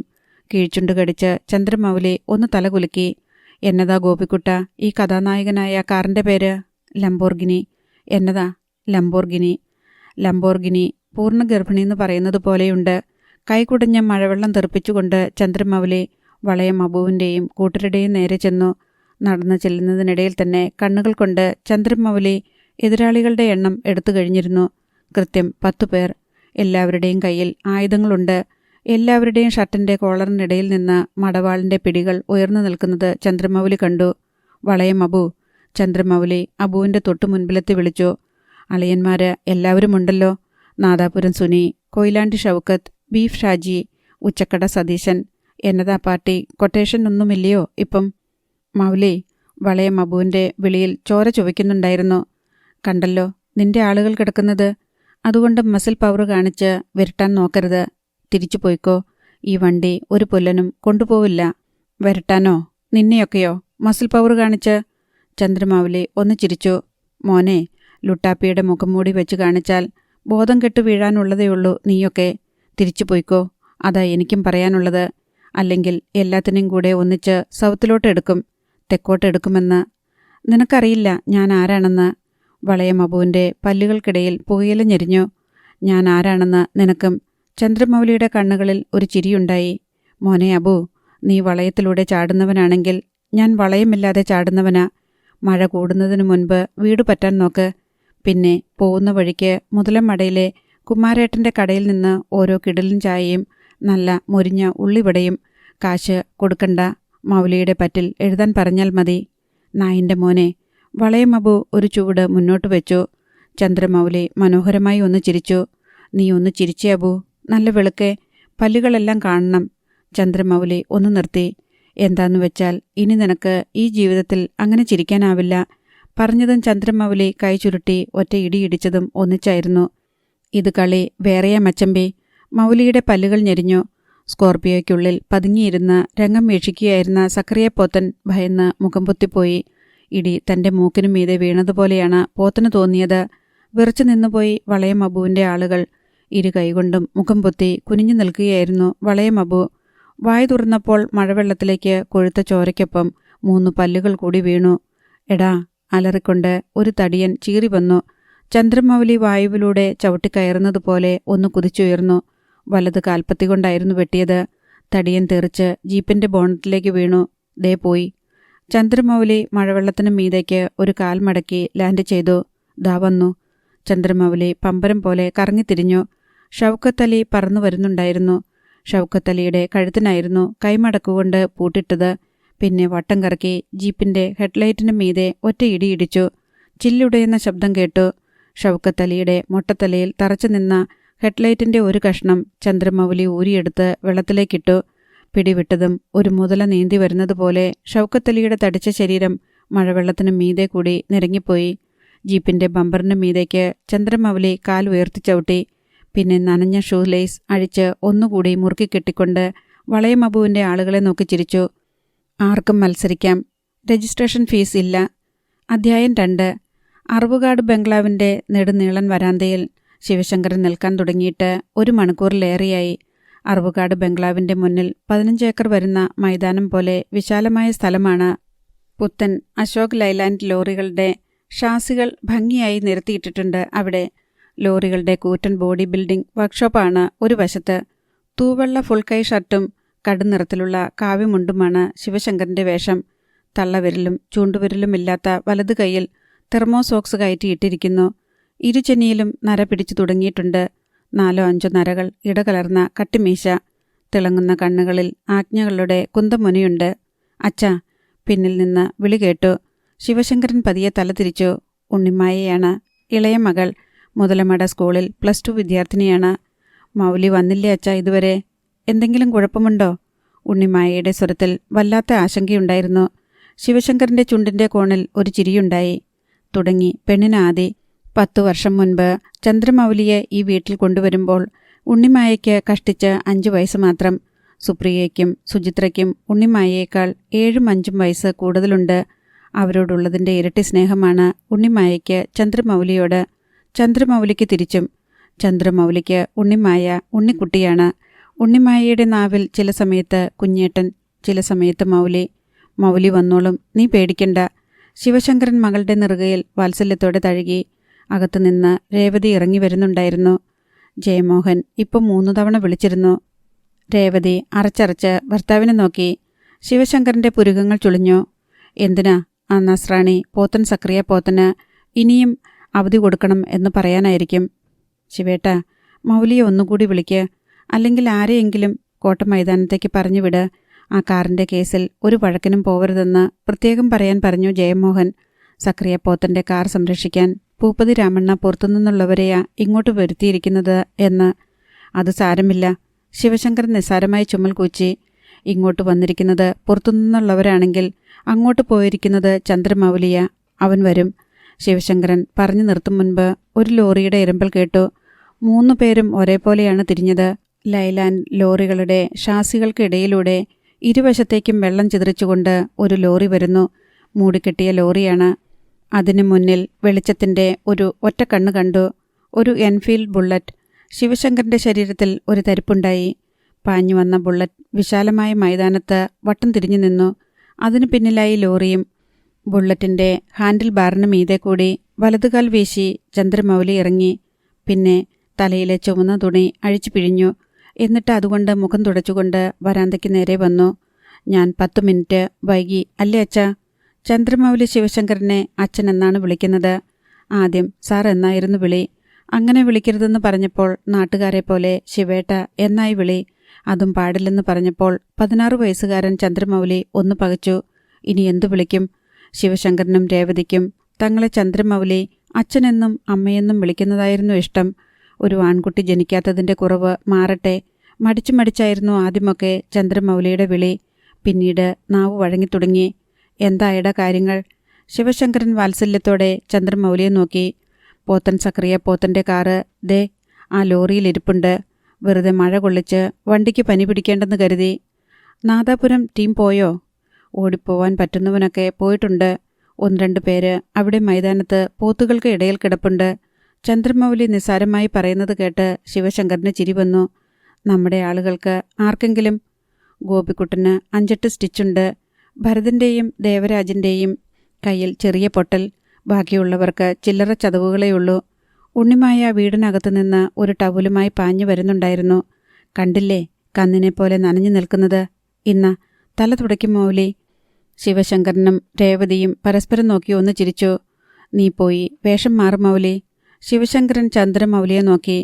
കീഴ്ചുണ്ട് കടിച്ച് ചന്ദ്രമൗലി ഒന്ന് തലകുലുക്കി. എന്നതാ ഗോപിക്കുട്ട ഈ കഥാനായകനായ കാറിൻ്റെ പേര്? ലംബോർഗിനി. എന്നതാ? ലംബോർഗിനി. ലംബോർഗിനി പൂർണ്ണ ഗർഭിണിയെന്ന് പറയുന്നത് പോലെയുണ്ട്. കൈകുടഞ്ഞ മഴവെള്ളം തെറിപ്പിച്ചുകൊണ്ട് ചന്ദ്രമൗലി വളയം അബുവിൻ്റെയും കൂട്ടരുടെയും നേരെ ചെന്നു. നടന്നു ചെല്ലുന്നതിനിടയിൽ തന്നെ കണ്ണുകൾ കൊണ്ട് ചന്ദ്രമൗലി എതിരാളികളുടെ എണ്ണം എടുത്തു കഴിഞ്ഞിരുന്നു. കൃത്യം 10 പേർ. എല്ലാവരുടെയും കയ്യിൽ ആയുധങ്ങളുണ്ട്. എല്ലാവരുടെയും ഷർട്ടിൻ്റെ കോളറിനിടയിൽ നിന്ന് മടവാളിൻ്റെ പിടികൾ ഉയർന്നു നിൽക്കുന്നത് ചന്ദ്രമൗലി കണ്ടു. വളയം അബു. ചന്ദ്രമൗലി അബുവിൻ്റെ തൊട്ടു മുൻപിലെത്തി വിളിച്ചു. അളിയന്മാര് എല്ലാവരുമുണ്ടല്ലോ. നാദാപുരം സുനി, കൊയിലാണ്ടി ഷൗക്കത്ത്, ബീഫ് ഷാജി, ഉച്ചക്കട സതീശൻ. എന്നതാ പാർട്ടി? കൊട്ടേഷൻ ഒന്നുമില്ലയോ ഇപ്പം? മൗലി. വളയം അബുവിൻ്റെ വിളിയിൽ ചോര ചുവയ്ക്കുന്നുണ്ടായിരുന്നു. കണ്ടല്ലോ നിന്റെ ആളുകൾ കിടക്കുന്നത്. അതുകൊണ്ട് മസിൽ പവർ കാണിച്ച് വിരട്ടാൻ നോക്കരുത്. തിരിച്ചു പോയിക്കോ. ഈ വണ്ടി ഒരു പുല്ലനും കൊണ്ടുപോവില്ല. വരട്ടാനോ? നിന്നെയൊക്കെയോ മസിൽ പവർ കാണിച്ച്? ചന്ദ്രമൗലി ഒന്ന് ചിരിച്ചു. മോനെ, ലുട്ടാപ്പിയുടെ മുഖം മൂടി വെച്ച് കാണിച്ചാൽ ബോധം കെട്ടു വീഴാനുള്ളതേയുള്ളൂ നീയൊക്കെ. തിരിച്ചു പോയിക്കോ. അതാ എനിക്കും പറയാനുള്ളത്. അല്ലെങ്കിൽ എല്ലാത്തിനെയും കൂടെ ഒന്നിച്ച് സൗത്തിലോട്ടെടുക്കും, തെക്കോട്ടെടുക്കുമെന്ന്. നിനക്കറിയില്ല ഞാൻ ആരാണെന്ന്. വളയം അബുവിൻ്റെ പല്ലുകൾക്കിടയിൽ പുകയില ഞെരിഞ്ഞു. ഞാൻ ആരാണെന്ന് നിനക്കും. ചന്ദ്രമൗലിയുടെ കണ്ണുകളിൽ ഒരു ചിരിയുണ്ടായി. മോനെ അബു, നീ വളയത്തിലൂടെ ചാടുന്നവനാണെങ്കിൽ ഞാൻ വളയമില്ലാതെ ചാടുന്നവനാ. മഴ കൂടുന്നതിനു മുൻപ് വീട് പറ്റാൻ നോക്ക്. പിന്നെ പോകുന്ന വഴിക്ക് മുതലമടയിലെ കുമാരേട്ടൻ്റെ കടയിൽ നിന്ന് ഓരോ കിടലും ചായയും നല്ല മുരിഞ്ഞ ഉള്ളിവടയും. കാശ് കൊടുക്കണ്ട. മൗലിയുടെ പറ്റിൽ എഴുതാൻ പറഞ്ഞാൽ മതി. നായിൻ്റെ മോനെ. വളയം അബു ഒരു ചുവട് മുന്നോട്ട് വെച്ചു. ചന്ദ്രമൗലി മനോഹരമായി ഒന്ന് ചിരിച്ചു. നീ ഒന്ന് ചിരിച്ചേ അബു. നല്ല വെളുക്കെ. പല്ലുകളെല്ലാം കാണണം. ചന്ദ്രമൗലി ഒന്ന് നിർത്തി. എന്താന്ന് വെച്ചാൽ ഇനി നിനക്ക് ഈ ജീവിതത്തിൽ അങ്ങനെ ചിരിക്കാനാവില്ല. പറഞ്ഞതും ചന്ദ്രമൗലി കൈ ചുരുട്ടി ഒറ്റ ഇടിയിടിച്ചതും ഒന്നിച്ചായിരുന്നു. ഇത് കളി വേറെയാ മച്ചമ്പി. മൗലിയുടെ പല്ലുകൾ ഞെരിഞ്ഞു. സ്കോർപിയോയ്ക്കുള്ളിൽ പതുങ്ങിയിരുന്ന് രംഗം വീക്ഷിക്കുകയായിരുന്ന സക്കറിയ പോത്തൻ ഭയന്ന് മുഖം പൊത്തിപ്പോയി. ഇടി തൻ്റെ മൂക്കിനു മീതെ വീണതുപോലെയാണ് പോത്തന് തോന്നിയത്. വിറച്ചു നിന്നുപോയി വളയം അബുവിൻ്റെ ആളുകൾ. ഇരു കൈകൊണ്ടും മുഖം പൊത്തി കുനിഞ്ഞു നിൽക്കുകയായിരുന്നു വളയം അബു. വായ തുറന്നപ്പോൾ മഴവെള്ളത്തിലേക്ക് കൊഴുത്ത ചോരയ്ക്കൊപ്പം 3 പല്ലുകൾ കൂടി വീണു. എടാ, അലറിക്കൊണ്ട് ഒരു തടിയൻ ചീറി വന്നു. ചന്ദ്രമൗലി വായുവിലൂടെ ചവിട്ടിക്കയറുന്നതുപോലെ ഒന്ന് കുതിച്ചുയർന്നു. വലത് കാൽപ്പത്തി കൊണ്ടായിരുന്നു വെട്ടിയത്. തടിയൻ തെറിച്ച് ജീപ്പിൻ്റെ ബോണറ്റിലേക്ക് വീണു. ദേ പോയി. ചന്ദ്രമൗലി മഴവെള്ളത്തിന് മീതേക്ക് ഒരു കാൽ മടക്കി ലാൻഡ് ചെയ്തു. ദാ വന്നു. ചന്ദ്രമൗലി പമ്പരം പോലെ കറങ്ങിത്തിരിഞ്ഞു. ഷൗക്കത്ത് അലി പറന്നു വരുന്നുണ്ടായിരുന്നു. ഷൗക്കത്ത് അലിയുടെ കഴുത്തിനായിരുന്നു കൈമടക്കുകൊണ്ട് പൂട്ടിട്ടത്. പിന്നെ വട്ടം കറക്കി ജീപ്പിൻ്റെ ഹെഡ്ലൈറ്റിന് മീതെ ഒറ്റ ഇടിയിടിച്ചു. ചില്ലുടയുന്ന ശബ്ദം കേട്ടു. ഷൗക്കത്ത് അലിയുടെ മൊട്ടത്തലയിൽ തറച്ചു നിന്ന ഹെഡ്ലൈറ്റിൻ്റെ ഒരു കഷ്ണം ചന്ദ്രമൗലി ഊരിയെടുത്ത് വെള്ളത്തിലേക്കിട്ടു. പിടിവിട്ടതും ഒരു മുതല നീന്തി വരുന്നതുപോലെ ഷൗക്കത്ത് അലിയുടെ തടിച്ച ശരീരം മഴവെള്ളത്തിന് മീതെ കൂടി നിരങ്ങിപ്പോയി. ജീപ്പിൻ്റെ ബമ്പറിന് മീതേക്ക് ചന്ദ്രമൗലി കാൽ ഉയർത്തിച്ചവിട്ടി. പിന്നെ നനഞ്ഞ ഷൂ ലേസ് അഴിച്ച് ഒന്നുകൂടി മുറുക്കി കെട്ടിക്കൊണ്ട് വളയം അബുവിൻ്റെ ആളുകളെ നോക്കി ചിരിച്ചു. ആർക്കും മത്സരിക്കാം. രജിസ്ട്രേഷൻ ഫീസ് ഇല്ല. അധ്യായം 2. അറവുകാട് ബംഗ്ലാവിൻ്റെ നെടുനീളൻ വരാന്തയിൽ ശിവശങ്കരൻ നിൽക്കാൻ തുടങ്ങിയിട്ട് 1 മണിക്കൂറിലേറെയായി. അറവുകാട് ബംഗ്ലാവിൻ്റെ മുന്നിൽ 15 ഏക്കർ വരുന്ന മൈതാനം പോലെ വിശാലമായ സ്ഥലമാണ്. പുത്തൻ അശോക് ലൈലാൻഡ് ലോറികളുടെ ഷാസികൾ ഭംഗിയായി നിരത്തിയിട്ടിട്ടുണ്ട് അവിടെ. ലോറികളുടെ കൂറ്റൻ ബോഡി ബിൽഡിംഗ് വർക്ക്ഷോപ്പാണ് ഒരു വശത്ത്. തൂവെള്ള ഫുൾ കൈ ഷർട്ടും കടുനിറത്തിലുള്ള കാവ്യമുണ്ടുമാണ് ശിവശങ്കരൻ്റെ വേഷം. തള്ളവിരലും ചൂണ്ടുവിരലുമില്ലാത്ത വലതു കൈയിൽ തെർമോസോക്സ് കയറ്റിയിട്ടിരിക്കുന്നു. ഇരുചെന്നിയിലും നര പിടിച്ചു തുടങ്ങിയിട്ടുണ്ട്. 4-5 നരകൾ ഇടകലർന്ന കട്ടിമീശ. തിളങ്ങുന്ന കണ്ണുകളിൽ ആജ്ഞകളുടെ കുന്തമുനയുണ്ട്. അച്ഛാ. പിന്നിൽ നിന്ന് വിളി കേട്ടു. ശിവശങ്കരൻ പതിയെ തല തിരിച്ചു. ഉണ്ണിമായയാണ്. ഇളയ മകൾ. മുതലമട സ്കൂളിൽ +2 വിദ്യാർത്ഥിനിയാണ്. മൗലി വന്നില്ലേ അച്ഛാ ഇതുവരെ? എന്തെങ്കിലും കുഴപ്പമുണ്ടോ? ഉണ്ണിമായയുടെ സ്വരത്തിൽ വല്ലാത്ത ആശങ്കയുണ്ടായിരുന്നു. ശിവശങ്കരൻ്റെ ചുണ്ടിൻ്റെ കോണിൽ ഒരു ചിരിയുണ്ടായി. തുടങ്ങി പെണ്ണിനാദി. 10 വർഷം മുൻപ് ചന്ദ്രമൗലിയെ ഈ വീട്ടിൽ കൊണ്ടുവരുമ്പോൾ ഉണ്ണിമായയ്ക്ക് കഷ്ടിച്ച് 5 വയസ്സ് മാത്രം. സുപ്രിയയ്ക്കും സുചിത്രയ്ക്കും ഉണ്ണിമായയേക്കാൾ 7-5 വയസ്സ് കൂടുതലുണ്ട്. അവരോടുള്ളതിൻ്റെ ഇരട്ടി സ്നേഹമാണ് ഉണ്ണിമായയ്ക്ക് ചന്ദ്രമൗലിയോട്. ചന്ദ്രമൗലിക്ക് തിരിച്ചും. ചന്ദ്രമൗലിക്ക് ഉണ്ണിമായ ഉണ്ണിക്കുട്ടിയാണ്. ഉണ്ണിമായയുടെ നാവിൽ ചില സമയത്ത് കുഞ്ഞേട്ടൻ, ചില സമയത്ത് മൗലി. മൗലി വന്നോളും, നീ പേടിക്കണ്ട. ശിവശങ്കരൻ മകളുടെ നെറുകയിൽ വാത്സല്യത്തോടെ തഴുകി. അകത്തുനിന്ന് രേവതി ഇറങ്ങി വരുന്നുണ്ടായിരുന്നു. ജയമോഹൻ ഇപ്പം 3 തവണ വിളിച്ചിരുന്നു. രേവതി അറച്ചറച്ച് ഭർത്താവിനെ നോക്കി. ശിവശങ്കരൻ്റെ പുരുകങ്ങൾ ചുളിഞ്ഞു. എന്തിനാ ആ നസ്രാണി പോത്തൻ സക്രിയ പോത്തന് ഇനിയും അവധി കൊടുക്കണം എന്ന് പറയാനായിരിക്കും. ശിവേട്ട, മൗലിയെ ഒന്നുകൂടി വിളിക്ക്. അല്ലെങ്കിൽ ആരെയെങ്കിലും കോട്ട മൈതാനത്തേക്ക് പറഞ്ഞുവിട്. ആ കാറിൻ്റെ കേസിൽ ഒരു വഴക്കിനും പോവരുതെന്ന് പ്രത്യേകം പറയാൻ പറഞ്ഞു ജയമോഹൻ. സക്രിയ പോത്തൻ്റെ കാർ സംരക്ഷിക്കാൻ പൂപ്പതി രാമണ്ണ പുറത്തുനിന്നുള്ളവരെയാ ഇങ്ങോട്ട് വരുത്തിയിരിക്കുന്നത് എന്ന്. അത് സാരമില്ല. ശിവശങ്കരൻ നിസ്സാരമായി ചുമൽ കൂച്ചി. ഇങ്ങോട്ട് വന്നിരിക്കുന്നത് പുറത്തുനിന്നുള്ളവരാണെങ്കിൽ അങ്ങോട്ട് പോയിരിക്കുന്നത് ചന്ദ്രമൗലിയ. അവൻ വരും. ശിവശങ്കരൻ പറഞ്ഞു നിർത്തും മുൻപ് ഒരു ലോറിയുടെ ഇരമ്പൽ കേട്ടു. 3 പേരും ഒരേപോലെയാണ് തിരിഞ്ഞത്. ലൈലാൻഡ് ലോറികളുടെ ഷാസികൾക്കിടയിലൂടെ ഇരുവശത്തേക്കും വെള്ളം ചിതറിച്ചുകൊണ്ട് ഒരു ലോറി വരുന്നു. മൂടിക്കെട്ടിയ ലോറിയാണ്. അതിനു മുന്നിൽ വെളിച്ചത്തിൻ്റെ ഒരു ഒറ്റ കണ്ണ് കണ്ടു. ഒരു എൻഫീൽഡ് ബുള്ളറ്റ്. ശിവശങ്കരൻ്റെ ശരീരത്തിൽ ഒരു തരിപ്പുണ്ടായി. പാഞ്ഞു വന്ന ബുള്ളറ്റ് വിശാലമായ മൈതാനത്ത് വട്ടം തിരിഞ്ഞു നിന്നു. അതിനു പിന്നിലായി ലോറിയും. ബുള്ളറ്റിൻ്റെ ഹാൻഡിൽ ബാറിന് മീതെ കൂടി വലതുകാൽ വീശി ചന്ദ്രമൗലി ഇറങ്ങി. പിന്നെ തലയിലെ ചുവന്ന തുണി അഴിച്ചു പിഴിഞ്ഞു. എന്നിട്ട് അതുകൊണ്ട് മുഖം തുടച്ചുകൊണ്ട് വരാന്തയ്ക്ക് നേരെ വന്നു. ഞാൻ 10 മിനിറ്റ് വൈകി അല്ലേ അച്ഛാ? ചന്ദ്രമൗലി ശിവശങ്കരനെ അച്ഛൻ എന്നാണ് വിളിക്കുന്നത്. ആദ്യം സാർ എന്നായിരുന്നു വിളി. അങ്ങനെ വിളിക്കരുതെന്ന് പറഞ്ഞപ്പോൾ നാട്ടുകാരെ പോലെ ശിവേട്ട എന്നായി വിളി. അതും പാടില്ലെന്ന് പറഞ്ഞപ്പോൾ 16 വയസ്സുകാരൻ ചന്ദ്രമൗലി ഒന്ന് പകച്ചു. ഇനി എന്തു വിളിക്കും? ശിവശങ്കരനും രേവതിക്കും തങ്ങളെ ചന്ദ്രമൗലി അച്ഛനെന്നും അമ്മയെന്നും വിളിക്കുന്നതായിരുന്നു ഇഷ്ടം. ഒരു ആൺകുട്ടി ജനിക്കാത്തതിൻ്റെ കുറവ് മാറട്ടെ. മടിച്ചു മടിച്ചായിരുന്നു ആദ്യമൊക്കെ ചന്ദ്രമൗലിയുടെ വിളി. പിന്നീട് നാവ് വഴങ്ങിത്തുടങ്ങി. എന്തായടാ കാര്യങ്ങൾ? ശിവശങ്കരൻ വാത്സല്യത്തോടെ ചന്ദ്രമൗലിയെ നോക്കി. പോത്തൻ സക്രിയ പോത്തൻ്റെ കാറ് ദേ ആ ലോറിയിലിരിപ്പുണ്ട്. വെറുതെ മഴ കൊള്ളിച്ച് വണ്ടിക്ക് പനി പിടിക്കേണ്ടെന്ന് കരുതി. നാദാപുരം ടീം പോയോ? ഓടിപ്പോവാൻ പറ്റുന്നവനൊക്കെ പോയിട്ടുണ്ട്. 1-2 പേര് അവിടെ മൈതാനത്ത് പോത്തുകൾക്ക് ഇടയിൽ കിടപ്പുണ്ട്. ചന്ദ്രമൗലി നിസ്സാരമായി പറയുന്നത് കേട്ട് ശിവശങ്കറിന് ചിരി വന്നു. നമ്മുടെ ആളുകൾക്ക് ആർക്കെങ്കിലും? ഗോപിക്കുട്ടന് 5-8 സ്റ്റിച്ചുണ്ട്. ഭരതൻ്റെയും ദേവരാജിൻ്റെയും കയ്യിൽ ചെറിയ പൊട്ടൽ. ബാക്കിയുള്ളവർക്ക് ചില്ലറ ചതവുകളേയുള്ളൂ. ഉണ്ണിമായ വീടിനകത്തു നിന്ന് ഒരു ടവലുമായി പാഞ്ഞു വരുന്നുണ്ടായിരുന്നു. കണ്ടില്ലേ കന്നിനെപ്പോലെ നനഞ്ഞു നിൽക്കുന്നത്? ഇന്ന തല തുടയ്ക്കും മൗലി. ശിവശങ്കരനും രേവതിയും പരസ്പരം നോക്കി ഒന്ന് ചിരിച്ചു. നീ പോയി വേഷം മാറും മൗലി. ശിവശങ്കരൻ ചന്ദ്രമൗലിയെ നോക്കി.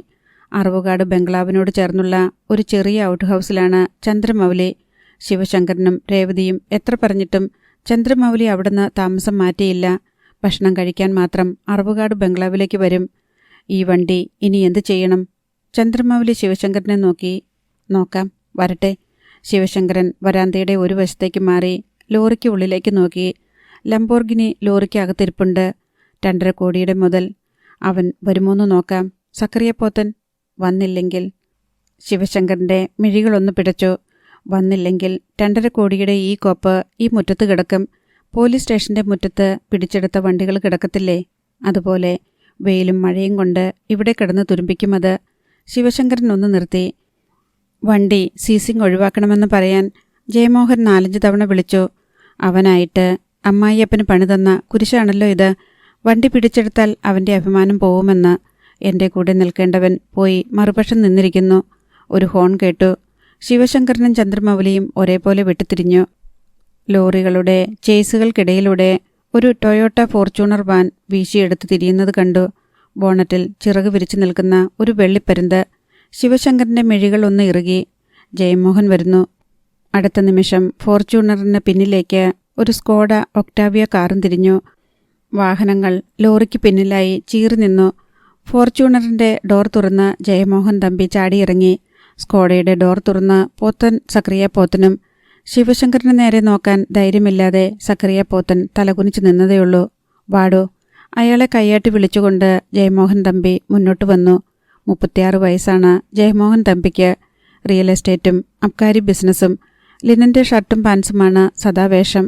അറവുകാട് ബംഗ്ലാവിനോട് ചേർന്നുള്ള ഒരു ചെറിയ ഔട്ട് ഹൗസിലാണ് ചന്ദ്രമൗലി. ശിവശങ്കരനും രേവതിയും എത്ര പറഞ്ഞിട്ടും ചന്ദ്രമൗലി അവിടുന്ന് താമസം മാറ്റിയില്ല. ഭക്ഷണം കഴിക്കാൻ മാത്രം അറവുകാട് ബംഗ്ലാവിലേക്ക് വരും. ഈ വണ്ടി ഇനി എന്തു ചെയ്യണം? ചന്ദ്രമൗലി ശിവശങ്കരനെ നോക്കി. നോക്കാം, വരട്ടെ. ശിവശങ്കരൻ വരാന്തയുടെ ഒരു വശത്തേക്ക് മാറി ലോറിക്ക് ഉള്ളിലേക്ക് നോക്കി. ലംബോർഗിനി ലോറിക്ക് അകത്തിരിപ്പുണ്ട്. 2.5 കോടിയുടെ മുതൽ. അവൻ വരുമോന്ന് നോക്കാം. സക്രിയ പോത്തൻ വന്നില്ലെങ്കിൽ? ശിവശങ്കരൻ്റെ മിഴികളൊന്ന് പിടച്ചു. വന്നില്ലെങ്കിൽ 2.5 കോടിയുടെ ഈ കോപ്പ് ഈ മുറ്റത്ത് കിടക്കും. പോലീസ് സ്റ്റേഷൻ്റെ മുറ്റത്ത് പിടിച്ചെടുത്ത വണ്ടികൾ കിടക്കത്തില്ലേ? അതുപോലെ വെയിലും മഴയും കൊണ്ട് ഇവിടെ കിടന്ന് തുരുമ്പിക്കുമത്. ശിവശങ്കരൻ ഒന്ന് നിർത്തി. വണ്ടി സീസിങ് ഒഴിവാക്കണമെന്ന് പറയാൻ ജയമോഹൻ 4-5 തവണ വിളിച്ചു. അവനായിട്ട് അമ്മായിയപ്പന് പണി തന്ന കുരിശാണല്ലോ ഇത്. വണ്ടി പിടിച്ചെടുത്താൽ അവൻ്റെ അഭിമാനം പോവുമെന്ന്. എൻ്റെ കൂടെ നിൽക്കേണ്ടവൻ പോയി മറുപക്ഷം നിന്നിരിക്കുന്നു. ഒരു ഹോൺ കേട്ടു. ശിവശങ്കരനും ചന്ദ്രമൗലിയും ഒരേപോലെ വെട്ടിത്തിരിഞ്ഞു. ലോറികളുടെ ചേസുകൾക്കിടയിലൂടെ ഒരു ടൊയോട്ട ഫോർച്യൂണർ വാൻ വീശിയെടുത്ത് തിരിയുന്നത് കണ്ടു. ബോണറ്റിൽ ചിറക് വിരിച്ചു നിൽക്കുന്ന ഒരു വെള്ളിപ്പരുന്ത്. ശിവശങ്കരൻ്റെ മിഴികൾ ഒന്ന് ഇറുകി. ജയമോഹൻ വരുന്നു. അടുത്ത നിമിഷം ഫോർച്യൂണറിന് പിന്നിലേക്ക് ഒരു സ്കോഡ ഒക്ടാവിയ കാറും തിരിഞ്ഞു. വാഹനങ്ങൾ ലോറിക്ക് പിന്നിലായി ചീറി നിന്നു. ഫോർച്യൂണറിൻ്റെ ഡോർ തുറന്ന് ജയമോഹൻ തമ്പി ചാടിയിറങ്ങി. സ്കോഡയുടെ ഡോർ തുറന്ന് പോത്തൻ സക്രിയ പോത്തനും. ശിവശങ്കരന് നേരെ നോക്കാൻ ധൈര്യമില്ലാതെ സക്രിയ പോത്തൻ തലകുനിച്ചു നിന്നതേയുള്ളൂ. വാടോ. അയാളെ കൈയാട്ടി വിളിച്ചുകൊണ്ട് ജയമോഹൻ തമ്പി മുന്നോട്ട് വന്നു. 36 വയസ്സാണ് ജയമോഹൻ തമ്പിക്ക്. റിയൽ എസ്റ്റേറ്റും അബ്കാരി ബിസിനസ്സും. ലിനൻ്റെ ഷർട്ടും പാൻസുമാണ് സദാവേഷം.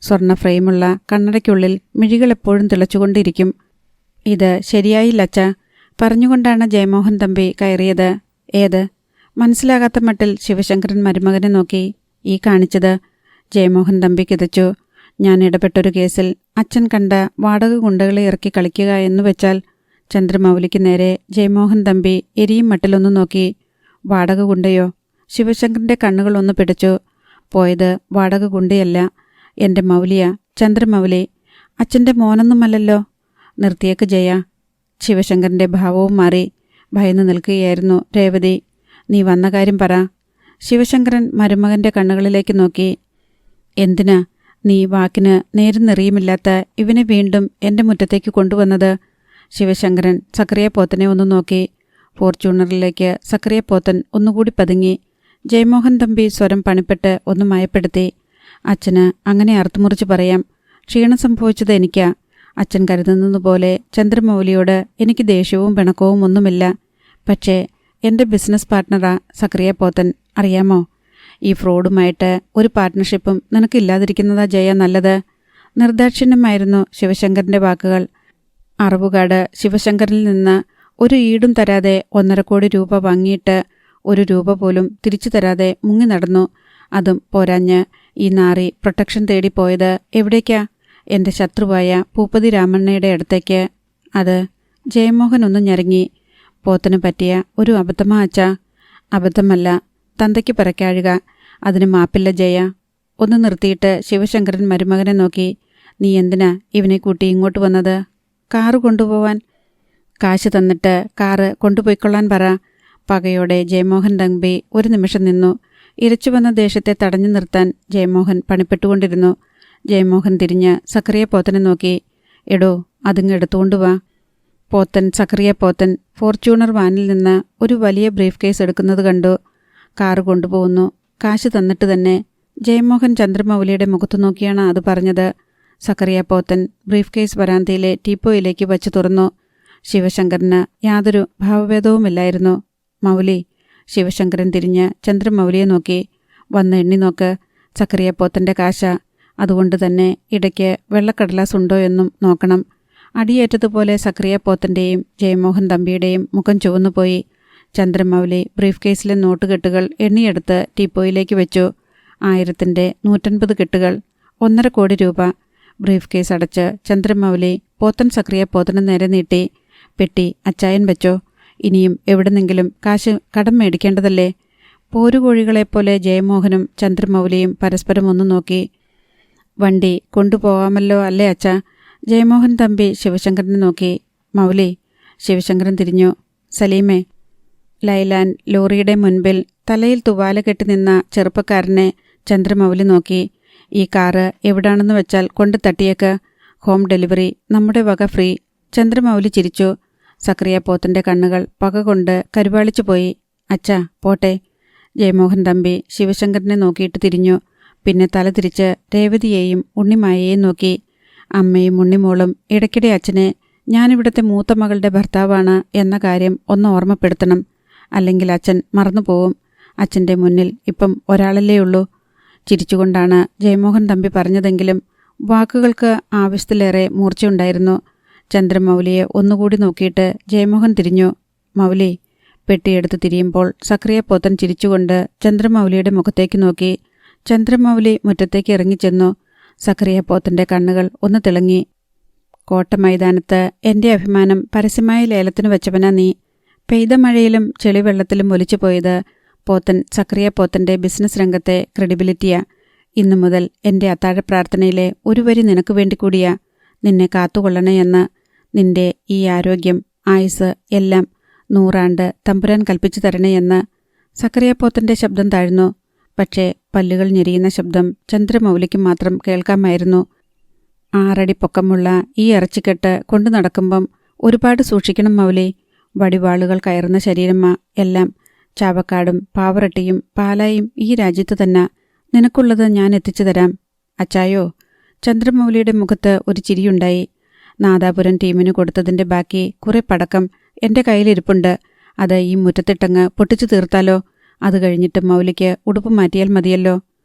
സ്വർണ്ണ ഫ്രെയിമുള്ള കണ്ണടയ്ക്കുള്ളിൽ മിഴികളെപ്പോഴും തിളച്ചുകൊണ്ടിരിക്കും. ഇത് ശരിയായില്ല അച്ഛാ, പറഞ്ഞുകൊണ്ടാണ് ജയമോഹൻ തമ്പി കയറിയത്. ഏത്? മനസ്സിലാകാത്ത മട്ടിൽ ശിവശങ്കരൻ മരുമകനെ നോക്കി. ഈ കാണിച്ചത്. ജയമോഹൻ തമ്പി കിതച്ചു. ഞാൻ ഇടപെട്ടൊരു കേസിൽ അച്ഛൻ കണ്ട വാടക ഗുണ്ടകളെ ഇറക്കി കളിക്കുക എന്ന് വെച്ചാൽ? ചന്ദ്രമൗലിക്ക് നേരെ ജയമോഹൻ തമ്പി എരിയും മട്ടിലൊന്നു നോക്കി. വാടക ഗുണ്ടയോ? ശിവശങ്കരൻ്റെ കണ്ണുകൾ ഒന്ന് പിടിച്ചു. പോയത് വാടക ഗുണ്ടയല്ല, എൻ്റെ മൗലിയ, ചന്ദ്രമൗലി. അച്ഛൻ്റെ മോനൊന്നുമല്ലല്ലോ. നിർത്തിയേക്ക് ജയ. ശിവശങ്കരൻ്റെ ഭാവവും മാറി. ഭയന്നു നിൽക്കുകയായിരുന്നു രേവതി. നീ വന്ന കാര്യം പറ. ശിവശങ്കരൻ മരുമകൻ്റെ കണ്ണുകളിലേക്ക് നോക്കി. എന്തിനാ നീ വാക്കിന് നേരും നെറിയുമില്ലാത്ത ഇവനെ വീണ്ടും എൻ്റെ മുറ്റത്തേക്ക് കൊണ്ടുവന്നത്? ശിവശങ്കരൻ സക്കറിയ പോത്തനെ ഒന്ന് നോക്കി. ഫോർച്യൂണറിലേക്ക് സക്കറിയ പോത്തൻ ഒന്നുകൂടി പതുങ്ങി. ജയമോഹൻ തമ്പി സ്വരം പണിപ്പെട്ട് ഒന്ന് മയപ്പെടുത്തി. അച്ഛന് അങ്ങനെ അർത്ഥമുറിച്ച് പറയാം. ക്ഷീണം സംഭവിച്ചത് എനിക്കാ. അച്ഛൻ കരുതുന്നതുപോലെ ചന്ദ്രമൗലിയോട് എനിക്ക് ദേഷ്യവും പിണക്കവും ഒന്നുമില്ല. പക്ഷേ എൻ്റെ ബിസിനസ് പാർട്ട്ണറാ സക്കറിയ പോത്തൻ, അറിയാമോ? ഈ ഫ്രോഡുമായിട്ട് ഒരു പാർട്ട്ണർഷിപ്പും നിനക്കില്ലാതിരിക്കുന്നതാ ജയ നല്ലത്. നിർദാക്ഷിണ്യമായിരുന്നു ശിവശങ്കരൻ്റെ വാക്കുകൾ. അറവുകാട് ശിവശങ്കറിൽ നിന്ന് ഒരു ഈടും തരാതെ 1.5 കോടി രൂപ വാങ്ങിയിട്ട് 1 രൂപ പോലും തിരിച്ചു തരാതെ മുങ്ങി നടന്നു. അതും പോരാഞ്ഞ് ഈ നാറി പ്രൊട്ടക്ഷൻ തേടി പോയത് എവിടേക്കാ? എൻ്റെ ശത്രുവായ പൂപ്പതി രാമണ്ണയുടെ അടുത്തേക്ക്. അത് ജയമോഹൻ ഒന്ന് ഞരങ്ങി. പോത്തന് പറ്റിയ ഒരു അബദ്ധമാ അച്ഛാ? അബദ്ധമല്ല, തന്തയ്ക്ക് പിറക്കാഴുക. അതിന് മാപ്പില്ല ജയ. ഒന്ന് നിർത്തിയിട്ട് ശിവശങ്കരൻ മരുമകനെ നോക്കി. നീ എന്തിനാ ഇവനെ കൂട്ടി ഇങ്ങോട്ട് വന്നത്? കാറ് കൊണ്ടുപോവാൻ. കാശ് തന്നിട്ട് കാറ് കൊണ്ടുപോയിക്കൊള്ളാൻ പറ. പകയോടെ ജയമോഹൻ തമ്പി ഒരു നിമിഷം നിന്നു. ഇരച്ചു വന്ന ദേഷ്യത്തെ തടഞ്ഞു നിർത്താൻ ജയമോഹൻ പണിപ്പെട്ടുകൊണ്ടിരുന്നു. ജയമോഹൻ തിരിഞ്ഞ് സക്കറിയ പോത്തനെ നോക്കി. എടോ, അതിങ്ങ് എടുത്തുകൊണ്ടുവാ. പോത്തൻ സക്കറിയ പോത്തൻ ഫോർച്യൂണർ വാനിൽ നിന്ന് ഒരു വലിയ ബ്രീഫ് കേസ് എടുക്കുന്നത് കണ്ടു. കാറ് കൊണ്ടുപോകുന്നു, കാശ് തന്നിട്ട് തന്നെ. ജയമോഹൻ ചന്ദ്രമൗലിയുടെ മുഖത്തു നോക്കിയാണ് അത് പറഞ്ഞത്. സക്കറിയ പോത്തൻ ബ്രീഫ് കേസ് വരാന്തയിലെ ടീപ്പോയിലേക്ക് വച്ച് തുറന്നു. ശിവശങ്കരന് യാതൊരു ഭാവഭേദവുമില്ലായിരുന്നു. മൗലി. ശിവശങ്കരൻ തിരിഞ്ഞ് ചന്ദ്രമൗലിയെ നോക്കി. വന്ന് എണ്ണി നോക്ക്. സക്കറിയ പോത്തൻ്റെ കാശ. അതുകൊണ്ട് തന്നെ ഇടയ്ക്ക് വെള്ളക്കടലാസ് ഉണ്ടോ എന്നും നോക്കണം. അടിയേറ്റതുപോലെ സക്കറിയ പോത്തൻ്റെയും ജയമോഹൻ തമ്പിയുടെയും മുഖം ചുവന്നുപോയി. ചന്ദ്രമൗലി ബ്രീഫ് കേസിലെ നോട്ടുകെട്ടുകൾ എണ്ണിയെടുത്ത് ടീപ്പോയിലേക്ക് വെച്ചു. 1000-ന്റെ 150 കെട്ടുകൾ, 1.5 കോടി രൂപ. ബ്രീഫ് കേസ് അടച്ച് ചന്ദ്രമൗലി പോത്തൻ സക്കറിയ പോത്തന് നേരെ നീട്ടി. പെട്ടി അച്ചായൻ വെച്ചോ. ഇനിയും എവിടെന്നെങ്കിലും കാശ് കടം മേടിക്കേണ്ടതല്ലേ? പോരുകോഴികളെപ്പോലെ ജയമോഹനും ചന്ദ്രമൗലിയും പരസ്പരം ഒന്നു നോക്കി. വണ്ടി കൊണ്ടുപോകാമല്ലോ അല്ലേ അച്ഛാ? ജയമോഹൻ തമ്പി ശിവശങ്കരനെ നോക്കി. മൗലി. ശിവശങ്കരൻ തിരിഞ്ഞു. സലീമേ. ലൈലാൻ ലോറിയുടെ മുൻപിൽ തലയിൽ തുവാല കെട്ടി നിന്ന ചെറുപ്പക്കാരനെ ചന്ദ്രമൗലി നോക്കി. ഈ കാറ് എവിടാണെന്ന് വെച്ചാൽ കൊണ്ട് തട്ടിയേക്ക്. ഹോം ഡെലിവറി നമ്മുടെ വക ഫ്രീ. ചന്ദ്രമൗലി ചിരിച്ചു. സക്കറിയ പോത്തൻ്റെ കണ്ണുകൾ പക കൊണ്ട് കരുവാളിച്ചു പോയി. അച്ഛാ പോട്ടെ. ജയമോഹൻ തമ്പി ശിവശങ്കരനെ നോക്കിയിട്ട് തിരിഞ്ഞു. പിന്നെ തല തിരിച്ച് രേവതിയെയും ഉണ്ണിമായയെയും നോക്കി. അമ്മയും ഉണ്ണിമോളും ഇടയ്ക്കിടെ അച്ഛനെ ഞാനിവിടുത്തെ മൂത്ത മകളുടെ ഭർത്താവാണ് എന്ന കാര്യം ഒന്ന് ഓർമ്മപ്പെടുത്തണം. അല്ലെങ്കിൽ അച്ഛൻ മറന്നുപോവും. അച്ഛൻ്റെ മുന്നിൽ ഇപ്പം ഒരാളല്ലേ ഉള്ളൂ. ചിരിച്ചുകൊണ്ടാണ് ജയമോഹൻ തമ്പി പറഞ്ഞതെങ്കിലും വാക്കുകൾക്ക് ആവശ്യത്തിലേറെ മൂർച്ചയുണ്ടായിരുന്നു. ചന്ദ്രമൗലിയെ ഒന്നുകൂടി നോക്കിയിട്ട് ജയമോഹൻ തിരിഞ്ഞു. മൗലി. പെട്ടിയെടുത്ത് തിരിയുമ്പോൾ സക്കറിയ പോത്തൻ ചിരിച്ചുകൊണ്ട് ചന്ദ്രമൗലിയുടെ മുഖത്തേക്ക് നോക്കി. ചന്ദ്രമൗലി മുറ്റത്തേക്ക് ഇറങ്ങിച്ചെന്നു. സക്കറിയ പോത്തൻ്റെ കണ്ണുകൾ ഒന്ന് തിളങ്ങി. കോട്ട മൈതാനത്ത് എൻ്റെ അഭിമാനം പരസ്യമായ ലേലത്തിന് വെച്ചവനാ നീ. പെയ്ത മഴയിലും ചെളിവെള്ളത്തിലും ഒലിച്ചു പോയത് പോത്തൻ സക്കറിയ പോത്തൻ്റെ ബിസിനസ് രംഗത്തെ ക്രെഡിബിലിറ്റിയാ. ഇന്നു മുതൽ എൻ്റെ അത്താഴ പ്രാർത്ഥനയിലെ ഒരു വരി നിനക്ക് വേണ്ടി കൂടിയാ. നിന്നെ കാത്തുകൊള്ളണേ എന്ന്. നിന്റെ ഈ ആരോഗ്യം, ആയുസ് എല്ലാം 100 ആണ്ട് തമ്പുരാൻ കൽപ്പിച്ചു തരണേ എന്ന്. സക്കറിയ പോത്തൻ്റെ ശബ്ദം താഴ്ന്നു. പക്ഷേ പല്ലുകൾ ഞെരിയുന്ന ശബ്ദം ചന്ദ്രമൗലിക്ക് മാത്രം കേൾക്കാമായിരുന്നു. 6 അടി പൊക്കമുള്ള ഈ ഇറച്ചിക്കെട്ട് കൊണ്ടു നടക്കുമ്പം ഒരുപാട് സൂക്ഷിക്കണം മൗലി. വടിവാളുകൾ കയറുന്ന ശരീരമാ എല്ലാം. ചാവക്കാടും പാവറട്ടിയും പാലായും ഈ രാജ്യത്ത് തന്നെ. നിനക്കുള്ളത് ഞാൻ എത്തിച്ചു തരാം. അച്ചായോ. ചന്ദ്രമൗലിയുടെ മുഖത്ത് ഒരു ചിരിയുണ്ടായി. നാദാപുരം ടീമിന് കൊടുത്തതിൻ്റെ ബാക്കി കുറെ പടക്കം എൻ്റെ കയ്യിലിരിപ്പുണ്ട്. അത് ഈ മുറ്റത്തിട്ടങ്ങ് പൊട്ടിച്ചു തീർത്താലോ? അത് കഴിഞ്ഞിട്ട് മൗലിക്ക് ഉടുപ്പ് മാറ്റിയാൽ മതിയല്ലോ.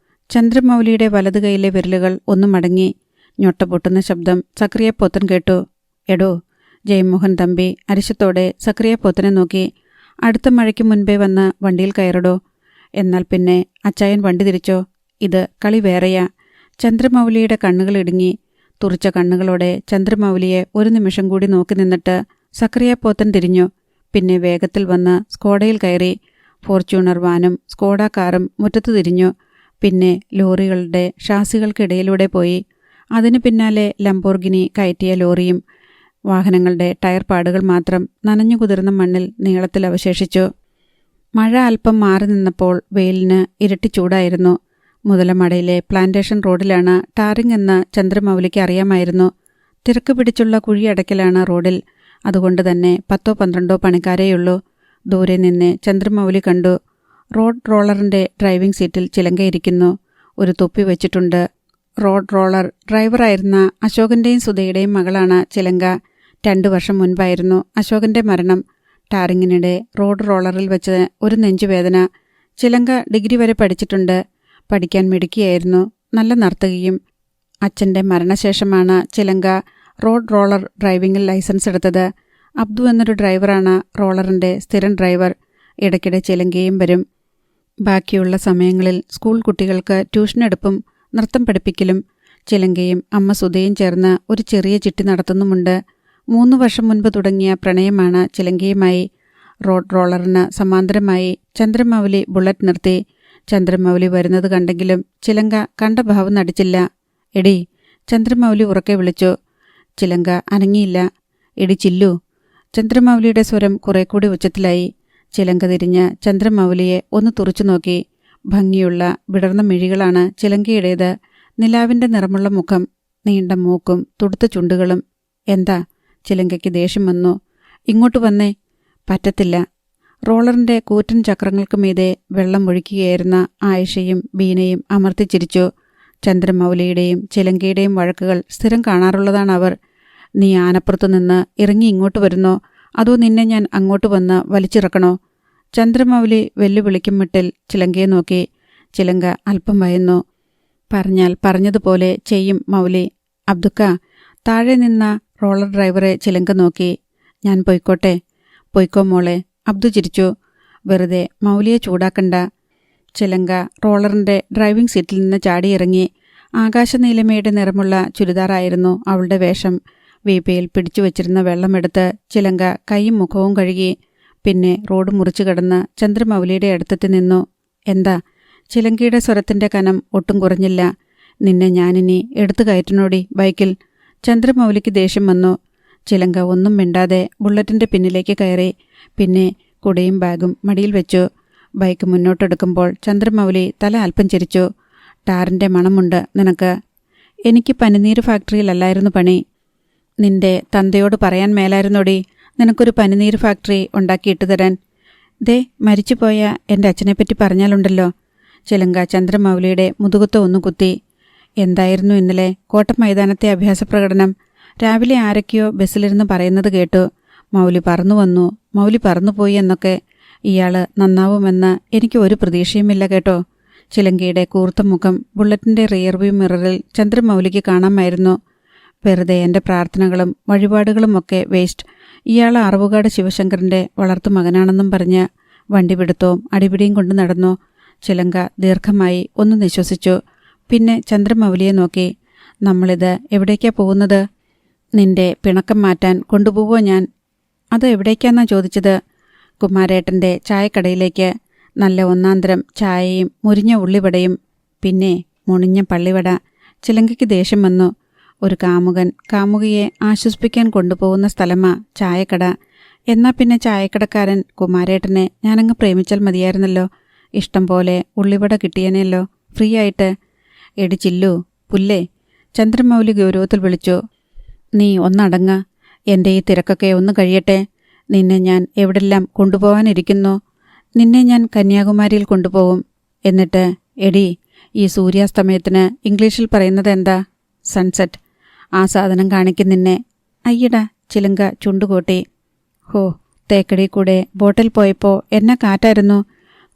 ചന്ദ്രമൗലിയുടെ വലതു കൈയിലെ വിരലുകൾ ഒന്നും മടങ്ങി. ഞൊട്ട പൊട്ടുന്ന ശബ്ദം സക്രിയ പോത്തൻ കേട്ടു. എടോ, ജയമോഹൻ തമ്പി അരിശത്തോടെ സക്രിയ പോത്തനെ നോക്കി. അടുത്ത മഴയ്ക്ക് മുൻപേ വന്ന് വണ്ടിയിൽ കയറടോ. എന്നാൽ പിന്നെ അച്ചായൻ വണ്ടി തിരിച്ചോ? ഇത് കളി വേറെയാ. ചന്ദ്രമൗലിയുടെ കണ്ണുകൾ ഇടുങ്ങി. തുറിച്ച കണ്ണുകളോടെ ചന്ദ്രമൗലിയെ ഒരു നിമിഷം കൂടി നോക്കി നിന്നിട്ട് സക്രിയ പോത്തൻ തിരിഞ്ഞു. പിന്നെ വേഗത്തിൽ വന്ന് സ്കോഡയിൽ കയറി. ഫോർച്യൂണർ വാനും സ്കോഡ കാറും മുറ്റത്ത് തിരിഞ്ഞു. പിന്നെ ലോറികളുടെ ഷാസികൾക്കിടയിലൂടെ പോയി. അതിനു പിന്നാലെ ലംബോർഗിനി കയറ്റിയ ലോറിയും. വാഹനങ്ങളുടെ ടയർ പാടുകൾ മാത്രം നനഞ്ഞു കുതിർന്ന മണ്ണിൽ നീളത്തിൽ അവശേഷിച്ചു. മഴ അല്പം മാറി നിന്നപ്പോൾ വെയിലിന് ഇരട്ടി ചൂടായിരുന്നു. മുതലമടയിലെ പ്ലാന്റേഷൻ റോഡിലാണ് ടാറിംഗ് എന്ന് ചന്ദ്രമൗലിക്ക് അറിയാമായിരുന്നു. തിരക്ക് പിടിച്ചുള്ള കുഴിയടക്കലാണ് റോഡിൽ. അതുകൊണ്ട് തന്നെ 10-12 പണിക്കാരേയുള്ളൂ. ദൂരെ നിന്ന് ചന്ദ്രമൗലി കണ്ടു. റോഡ് റോളറിന്റെ ഡ്രൈവിംഗ് സീറ്റിൽ ചിലങ്കയിരിക്കുന്നു. ഒരു തൊപ്പി വെച്ചിട്ടുണ്ട്. റോഡ് റോളർ ഡ്രൈവറായിരുന്ന അശോകന്റെയും സുധയുടെയും മകളാണ് ചിലങ്ക. 2 വർഷം മുൻപായിരുന്നു അശോകന്റെ മരണം. ടാറിങ്ങിനിടെ റോഡ് റോളറിൽ വെച്ച് ഒരു നെഞ്ചുവേദന. ചിലങ്ക ഡിഗ്രി വരെ പഠിച്ചിട്ടുണ്ട്. പഠിക്കാൻ മിടുക്കിയായിരുന്നു. നല്ല നർത്തകിയും. അച്ഛന്റെ മരണശേഷമാണ് ചിലങ്ക റോഡ് റോളർ ഡ്രൈവിംഗിൽ ലൈസൻസ് എടുത്തത്. അബ്ദു എന്നൊരു ഡ്രൈവറാണ് റോളറിന്റെ സ്ഥിരം ഡ്രൈവർ. ഇടയ്ക്കിടെ ചിലങ്കയും വരും. ബാക്കിയുള്ള സമയങ്ങളിൽ സ്കൂൾ കുട്ടികൾക്ക് ട്യൂഷനെടുപ്പും നൃത്തം പഠിപ്പിക്കലും. ചിലങ്കയും അമ്മ സുധയും ചേർന്ന് ഒരു ചെറിയ ചിട്ടി നടത്തുന്നുമുണ്ട്. 3 വർഷം മുൻപ് തുടങ്ങിയ പ്രണയമാണ് ചിലങ്കയുമായി. റോഡ് റോളറിന് സമാന്തരമായി ചന്ദ്രമൗലി ബുള്ളറ്റ് നിർത്തി. ചന്ദ്രമൗലി വരുന്നത് കണ്ടെങ്കിലും ചിലങ്ക കണ്ട ഭാവം നടിച്ചില്ല. എടി, ചന്ദ്രമൗലി ഉറക്കെ വിളിച്ചു. ചിലങ്ക അനങ്ങിയില്ല. എടി ചില്ലു. ചന്ദ്രമൗലിയുടെ സ്വരം കുറെ കൂടി ഉച്ചത്തിലായി. ചിലങ്ക തിരിഞ്ഞ് ചന്ദ്രമൗലിയെ ഒന്ന് തുറച്ചു നോക്കി. ഭംഗിയുള്ള വിടർന്ന മിഴികളാണ് ചിലങ്കയുടേത്. നിലാവിന്റെ നിറമുള്ള മുഖം, നീണ്ട മൂക്കും തുടുത്ത ചുണ്ടുകളും. എന്താ? ചിലങ്കയ്ക്ക് ദേഷ്യം വന്നു. ഇങ്ങോട്ട് വന്നേ. പറ്റത്തില്ല. റോളറിന്റെ കൂറ്റൻ ചക്രങ്ങൾക്ക് മീതെ വെള്ളം ഒഴുക്കുകയായിരുന്ന ആയിഷയും ബീനയും അമർത്തിച്ചിരിച്ചു. ചന്ദ്രമൗലിയുടെയും ചിലങ്കയുടെയും വഴക്കുകൾ സ്ഥിരം കാണാറുള്ളതാണ് അവർ. നീ ആനപ്പുറത്തു നിന്ന് ഇറങ്ങി ഇങ്ങോട്ട് വരുന്നോ, അതോ നിന്നെ ഞാൻ അങ്ങോട്ട് വന്ന് വലിച്ചിറക്കണോ? ചന്ദ്രമൗലി വെല്ലുവിളിക്കും മട്ടിൽ ചിലങ്കയെ നോക്കി. ചിലങ്ക അല്പം ഭയന്നു. പറഞ്ഞാൽ പറഞ്ഞതുപോലെ ചെയ്യും മൗലി. അബ്ദുക്ക. താഴെ നിന്ന റോളർ ഡ്രൈവറെ ചിലങ്ക നോക്കി. ഞാൻ പൊയ്ക്കോട്ടെ? പൊയ്ക്കോ മോളെ. അബ്ദു ചിരിച്ചു. വെറുതെ മൗലിയെ ചൂടാക്കണ്ട. ചിലങ്ക റോളറിന്റെ ഡ്രൈവിംഗ് സീറ്റിൽ നിന്ന് ചാടിയിറങ്ങി. ആകാശനീലമയുടെ നിറമുള്ള ചുരിദാറായിരുന്നു അവളുടെ വേഷം. വീപ്പയിൽ പിടിച്ചു വച്ചിരുന്ന വെള്ളമെടുത്ത് ചിലങ്ക കൈയും മുഖവും കഴുകി. പിന്നെ റോഡ് മുറിച്ചു കടന്ന് ചന്ദ്രമൗലിയുടെ അടുത്തെത്തി നിന്നു. എന്താ? ചിലങ്കയുടെ സ്വരത്തിന്റെ കനം ഒട്ടും കുറഞ്ഞില്ല. നിന്നെ ഞാനിനി എടുത്തു കയറ്റണോടി ബൈക്കിൽ. ചന്ദ്രമൗലിക്ക് ദേഷ്യം വന്നു. ചിലങ്ക ഒന്നും മിണ്ടാതെ ബുള്ളറ്റിന്റെ പിന്നിലേക്ക് കയറി. പിന്നെ കുടയും ബാഗും മടിയിൽ വെച്ചു. ബൈക്ക് മുന്നോട്ടെടുക്കുമ്പോൾ ചന്ദ്രമൗലി തല അല്പം ചിരിച്ചു. ടാറിന്റെ മണമുണ്ട് നിനക്ക്. എനിക്ക് പനിനീര് ഫാക്ടറിയിലല്ലായിരുന്നു പണി. നിന്റെ തന്തയോട് പറയാൻ മേലായിരുന്നോടി നിനക്കൊരു പനിനീര് ഫാക്ടറി ഉണ്ടാക്കിയിട്ട് തരാൻ. ദേ, മരിച്ചുപോയ എൻ്റെ അച്ഛനെപ്പറ്റി പറഞ്ഞാലുണ്ടല്ലോ. ചിലങ്ക ചന്ദ്രമൗലിയുടെ മുതുകത്ത് ഒന്ന് കുത്തി. എന്തായിരുന്നു ഇന്നലെ കോട്ടം മൈതാനത്തെ അഭ്യാസ പ്രകടനം? രാവിലെ ആരൊക്കെയോ ബസ്സിലിരുന്ന് പറയുന്നത് കേട്ടു. മൗലി പറന്നു വന്നു, മൗലി പറന്നുപോയി എന്നൊക്കെ. ഇയാള് നന്നാവുമെന്ന് എനിക്ക് ഒരു പ്രതീക്ഷയുമില്ല കേട്ടോ. ചിലങ്കയുടെ കൂർത്ത മുഖം ബുള്ളറ്റിന്റെ റിയർവ്യൂ മിററിൽ ചന്ദ്രമൗലിക്ക് കാണാമായിരുന്നു. വെറുതെ എൻ്റെ പ്രാർത്ഥനകളും വഴിപാടുകളുമൊക്കെ വേസ്റ്റ്. ഇയാൾ അറവുകാട് ശിവശങ്കറിന്റെ വളർത്തു മകനാണെന്നും പറഞ്ഞ് വണ്ടി പിടുത്തവും അടിപിടിയും കൊണ്ട് നടന്നു. ചിലങ്ക ദീർഘമായി ഒന്ന് നിശ്വസിച്ചു. പിന്നെ ചന്ദ്രമൗലിയെ നോക്കി. നമ്മളിത് എവിടേക്കാ പോകുന്നത്? നിന്റെ പിണക്കം മാറ്റാൻ കൊണ്ടുപോവോ ഞാൻ? അത് എവിടേക്കാന്നാ ചോദിച്ചത്? കുമാരേട്ടൻ്റെ ചായക്കടയിലേക്ക്. നല്ല ഒന്നാന്തരം ചായയും മുരിഞ്ഞ ഉള്ളിവടയും പിന്നെ മുണിഞ്ഞ പള്ളിവട. ചിലങ്കയ്ക്ക് ദേഷ്യം വന്നു. ഒരു കാമുകൻ കാമുകിയെ ആശ്വസിപ്പിക്കാൻ കൊണ്ടുപോകുന്ന സ്ഥലമാ ചായക്കട. എന്നാ പിന്നെ ചായക്കടക്കാരൻ കുമാരേട്ടനെ ഞാനങ്ങ് പ്രേമിച്ചാൽ മതിയായിരുന്നല്ലോ. ഇഷ്ടം പോലെ ഉള്ളിവട കിട്ടിയനല്ലോ ഫ്രീ ആയിട്ട്. എടി ചില്ലു പുല്ലേ, ചന്ദ്രമൗലി ഗൗരവത്തിൽ വിളിച്ചു. നീ ഒന്നടങ്ങ. എൻ്റെ ഈ തിരക്കൊക്കെ ഒന്ന് കഴിയട്ടെ. നിന്നെ ഞാൻ എവിടെല്ലാം കൊണ്ടുപോകാനിരിക്കുന്നു. നിന്നെ ഞാൻ കന്യാകുമാരിയിൽ കൊണ്ടുപോകും. എന്നിട്ട് എടി, ഈ സൂര്യാസ്തമയത്തിന് ഇംഗ്ലീഷിൽ പറയുന്നത് എന്താ? സൺസെറ്റ്. ആ സാധനം കാണിക്കും നിന്നെ. അയ്യടാ, ചിലങ്ക ചുണ്ടുകൂട്ടി. ഹോ, തേക്കടി കൂടെ ബോട്ടിൽ പോയപ്പോൾ എന്നെ കാറ്റായിരുന്നു.